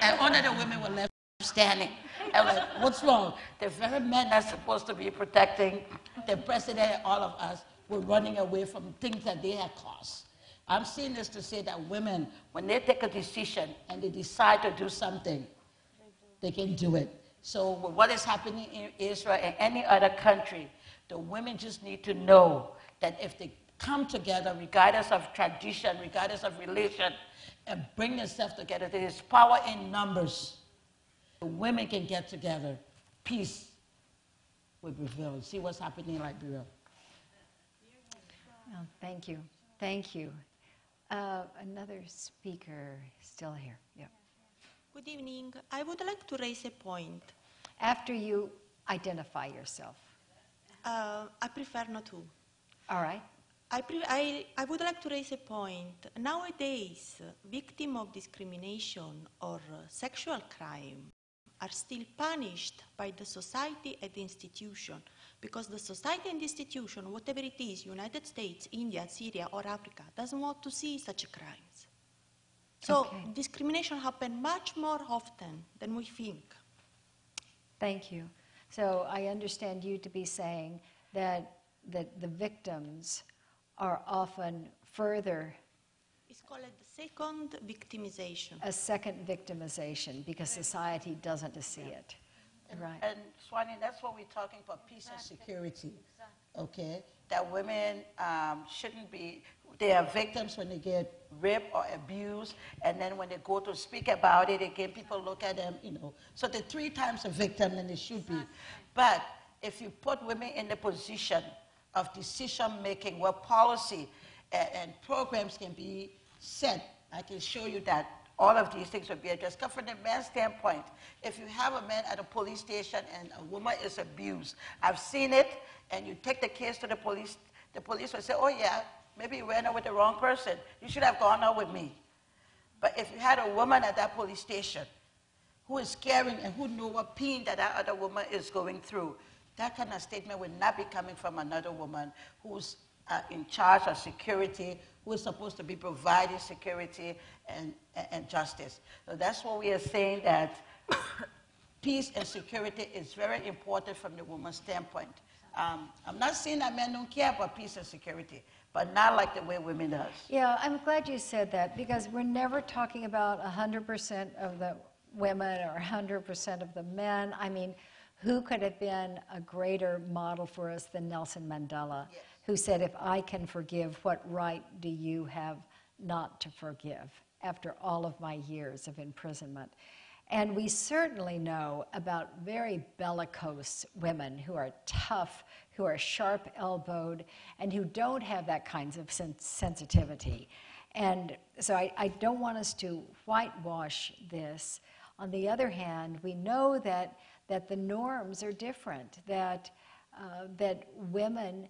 And all of the women were left standing. And like, what's wrong? The very men that's supposed to be protecting the president and all of us were running away from things that they had caused. I'm saying this to say that women, when they take a decision and they decide to do something, they can do it. So with what is happening in Israel and any other country, the women just need to know that if they come together, regardless of tradition, regardless of religion, and bring themselves together, there is power in numbers. The women can get together. Peace will prevail. See what's happening in Liberia. Oh, thank you. Thank you. Another speaker still here. Yeah. Good evening. I would like to raise a point. After you identify yourself. I prefer not to. All right. I would like to raise a point. Nowadays, victims of discrimination or sexual crime are still punished by the society and the institution, because the society and institution, whatever it is, United States, India, Syria, or Africa, doesn't want to see such crimes. So discrimination happens much more often than we think. Thank you. So I understand you to be saying that the victims are often further. It's called the second victimization. A second victimization, because society doesn't see it. Right. And Swani, that's what we're talking about, peace and security. Okay? That women shouldn't be, they are victims when they get raped or abused, and then when they go to speak about it, again, people look at them, you know. So they're 3 times a victim than they should be. But if you put women in the position of decision making, where policy and programs can be set, I can show you that all of these things would be addressed. Because from the man's standpoint, if you have a man at a police station and a woman is abused, I've seen it, and you take the case to the police will say, oh yeah, maybe you went out with the wrong person. You should have gone out with me. But if you had a woman at that police station who is caring and who knows what pain that other woman is going through, that kind of statement would not be coming from another woman who's in charge of security, who is supposed to be providing security and justice. So that's what we are saying, that peace and security is very important from the woman's standpoint. I'm not saying that men don't care about peace and security, but not like the way women does. Yeah, I'm glad you said that, because we're never talking about 100% of the women or 100% of the men. I mean, who could have been a greater model for us than Nelson Mandela, yes, who said, if I can forgive, what right do you have not to forgive after all of my years of imprisonment? And we certainly know about very bellicose women who are tough, who are sharp-elbowed, and who don't have that kind of sensitivity. And so I don't want us to whitewash this. On the other hand, we know that the norms are different, that women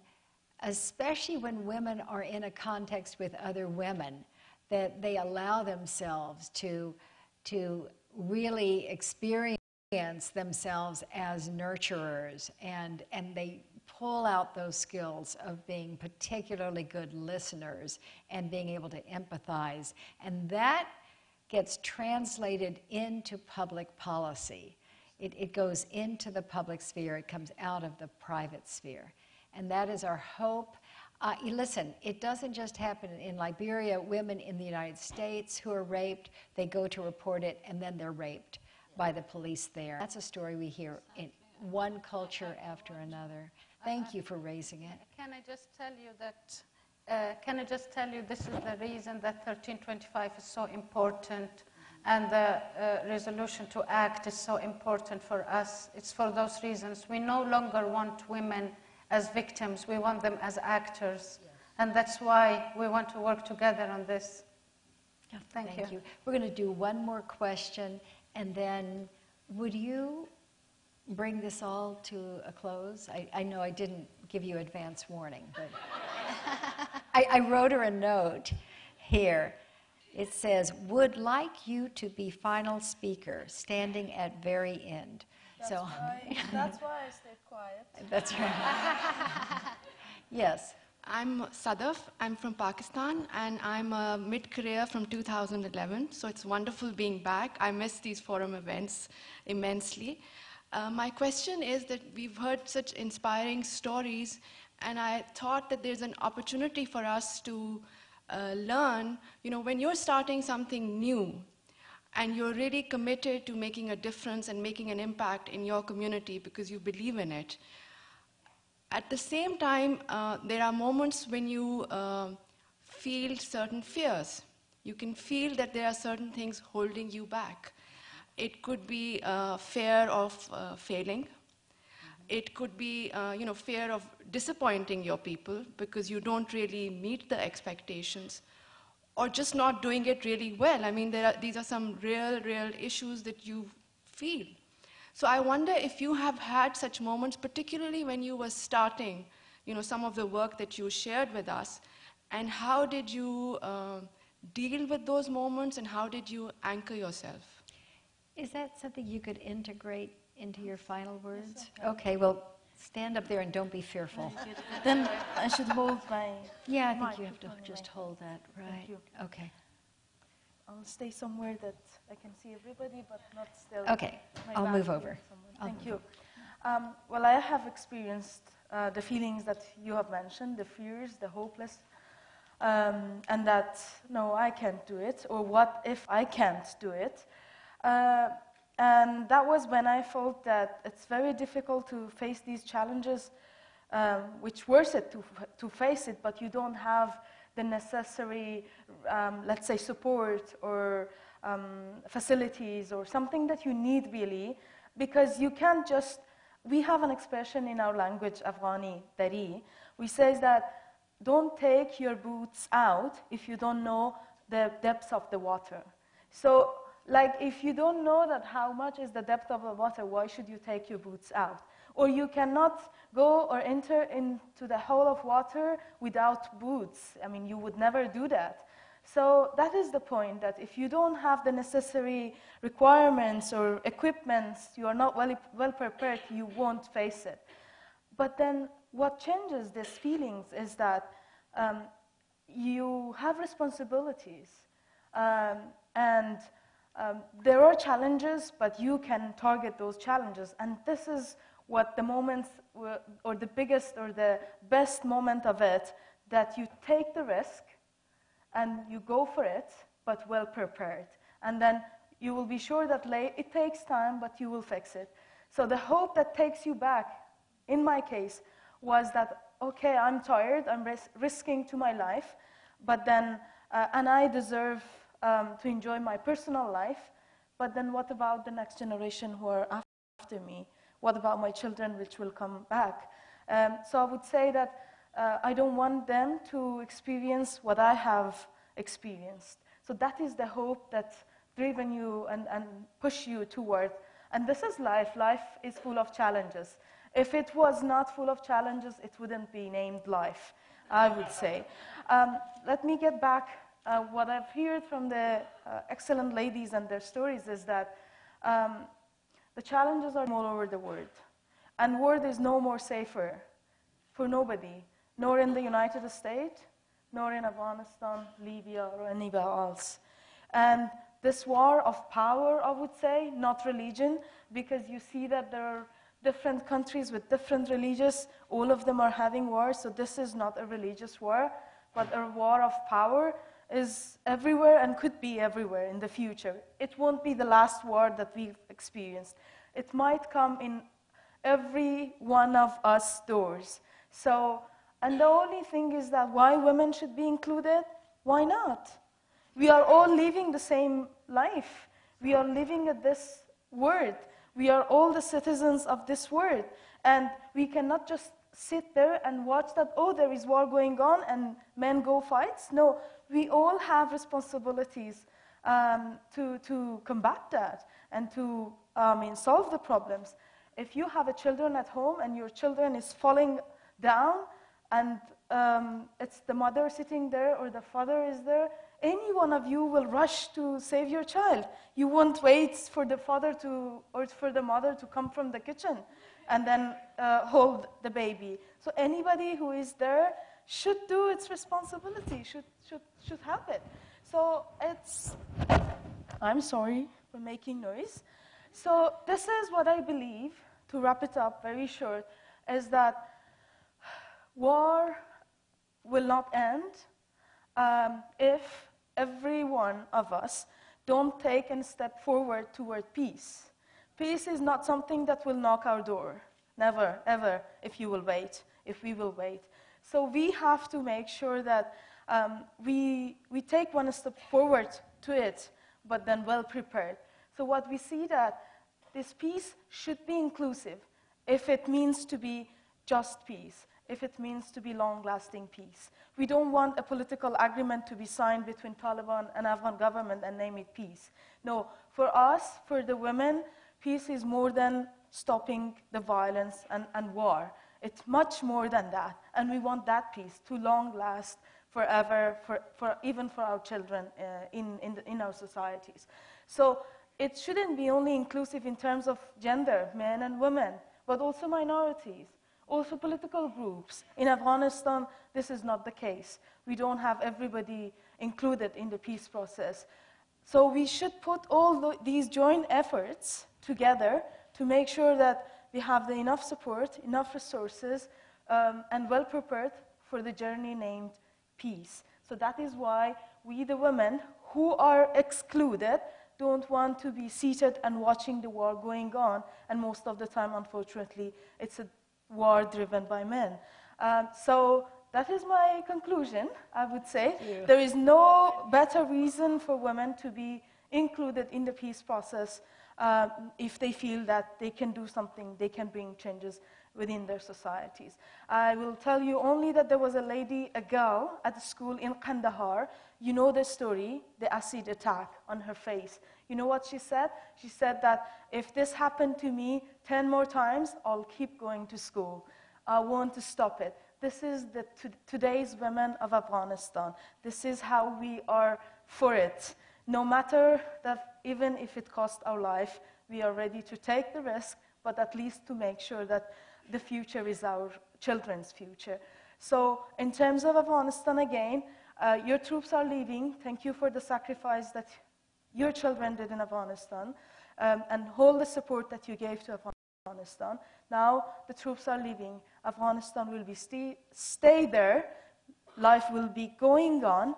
especially when women are in a context with other women, that they allow themselves to really experience themselves as nurturers, and they pull out those skills of being particularly good listeners and being able to empathize. And that gets translated into public policy. It goes into the public sphere. It comes out of the private sphere. And that is our hope. Listen, it doesn't just happen in Liberia. Women in the United States who are raped, they go to report it, and then they're raped by the police there. That's a story we hear in one culture after another. Thank you for raising it. Can I just tell you that? This is the reason that 1325 is so important, and the resolution to act is so important for us. It's for those reasons. We no longer want women as victims. We want them as actors. Yes. And that's why we want to work together on this. Yeah, thank you. We're going to do one more question, and then would you bring this all to a close? I know I didn't give you advance warning, but I wrote her a note here. It says, would like you to be final speaker, standing at very end. That's why I stayed quiet. That's right. Yes. I'm Sadaf. I'm from Pakistan, and I'm a mid-career from 2011. So it's wonderful being back. I miss these forum events immensely. My question is that we've heard such inspiring stories, and I thought that there's an opportunity for us to learn, when you're starting something new, and you're really committed to making a difference and making an impact in your community because you believe in it. At the same time, there are moments when you feel certain fears. You can feel that there are certain things holding you back. It could be fear of failing. It could be fear of disappointing your people because you don't really meet the expectations, or just not doing it really well. I mean, these are some real issues that you feel. So I wonder if you have had such moments, particularly when you were starting, some of the work that you shared with us, and how did you deal with those moments, and how did you anchor yourself? Is that something you could integrate into your final words? Yes, okay, well, stand up there and don't be fearful. Then I should hold my Yeah, I think you have to just hold that, right? Thank you. Okay. I'll stay somewhere that I can see everybody, but not still. Okay, I'll move over. Thank you. Well, I have experienced the feelings that you have mentioned, the fears, the hopeless, and that, no, I can't do it, or what if I can't do it? And that was when I felt that it's very difficult to face these challenges, which worse it to face it, but you don't have the necessary, let's say, support or facilities or something that you need really, because you can't just, we have an expression in our language, Afghani, dari, which says that don't take your boots out if you don't know the depths of the water. So, like, if you don't know that how much is the depth of the water, why should you take your boots out? Or you cannot go or enter into the hole of water without boots. I mean, you would never do that. So that is the point, that if you don't have the necessary requirements or equipments, you are not well prepared, you won't face it. But then what changes these feelings is that you have responsibilities. There are challenges, but you can target those challenges. And this is what the moments, or the biggest or the best moment of it, that you take the risk and you go for it, but well prepared. And then you will be sure that it takes time, but you will fix it. So the hope that takes you back, in my case, was that, okay, I'm tired, I'm risking to my life, but then, and I deserve to enjoy my personal life, but then what about the next generation who are after me? What about my children which will come back? So I would say that I don't want them to experience what I have experienced. So that is the hope that's driven you and push you toward. And this is life. Life is full of challenges. If it was not full of challenges, it wouldn't be named life, I would say. Let me get back. What I've heard from the excellent ladies and their stories is that the challenges are all over the world. And world is no more safer for nobody, nor in the United States, nor in Afghanistan, Libya, or anywhere else. And this war of power, I would say, not religion, because you see that there are different countries with different religions, all of them are having wars, so this is not a religious war, but a war of power is everywhere and could be everywhere in the future. It won't be the last war that we've experienced. It might come in every one of us doors. So, and the only thing is that why women should be included? Why not? We are all living the same life. We are living in this world. We are all the citizens of this world. And we cannot just sit there and watch that, oh, there is war going on and men go fights. No, we all have responsibilities to combat that and to solve the problems. If you have a children at home and your children is falling down and it's the mother sitting there or the father is there, any one of you will rush to save your child. You won't wait for the father or for the mother to come from the kitchen and then hold the baby. So anybody who is there should do its responsibility, should have it. So I'm sorry for making noise. So this is what I believe, to wrap it up very short, is that war will not end if every one of us don't take a step forward toward peace. Peace is not something that will knock our door. Never, ever, if we will wait. So we have to make sure that we take one step forward to it, but then well prepared. So what we see that this peace should be inclusive, if it means to be just peace, if it means to be long-lasting peace. We don't want a political agreement to be signed between Taliban and Afghan government and name it peace. No, for us, for the women, peace is more than stopping the violence and war. It's much more than that, and we want that peace to long last forever, even for our children in our societies. So it shouldn't be only inclusive in terms of gender, men and women, but also minorities, also political groups. In Afghanistan, this is not the case. We don't have everybody included in the peace process. So we should put all these joint efforts together to make sure that we have enough support, enough resources, and well prepared for the journey named peace. So that is why we, the women who are excluded, don't want to be seated and watching the war going on. And most of the time, unfortunately, it's a war driven by men. So that is my conclusion, I would say. There is no better reason for women to be included in the peace process if they feel that they can do something, they can bring changes within their societies. I will tell you only that there was a girl at the school in Kandahar. You know the story, the acid attack on her face. You know what she said? She said that if this happened to me 10 more times, I'll keep going to school. I want to stop it. This is today's women of Afghanistan. This is how we are for it. No matter that, even if it costs our life, we are ready to take the risk, but at least to make sure that the future is our children's future. So in terms of Afghanistan, again, your troops are leaving. Thank you for the sacrifice that your children did in Afghanistan, and all the support that you gave to Afghanistan. Now the troops are leaving. Afghanistan will be stay there. Life will be going on.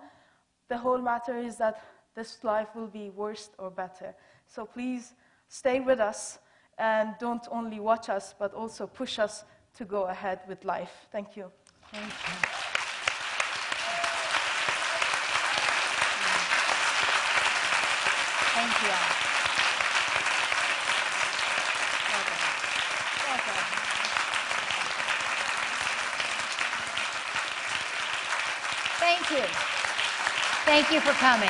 The whole matter is that this life will be worse or better. So please stay with us and don't only watch us, but also push us to go ahead with life. Thank you. Thank you. Thank you all. Thank you. Thank you for coming.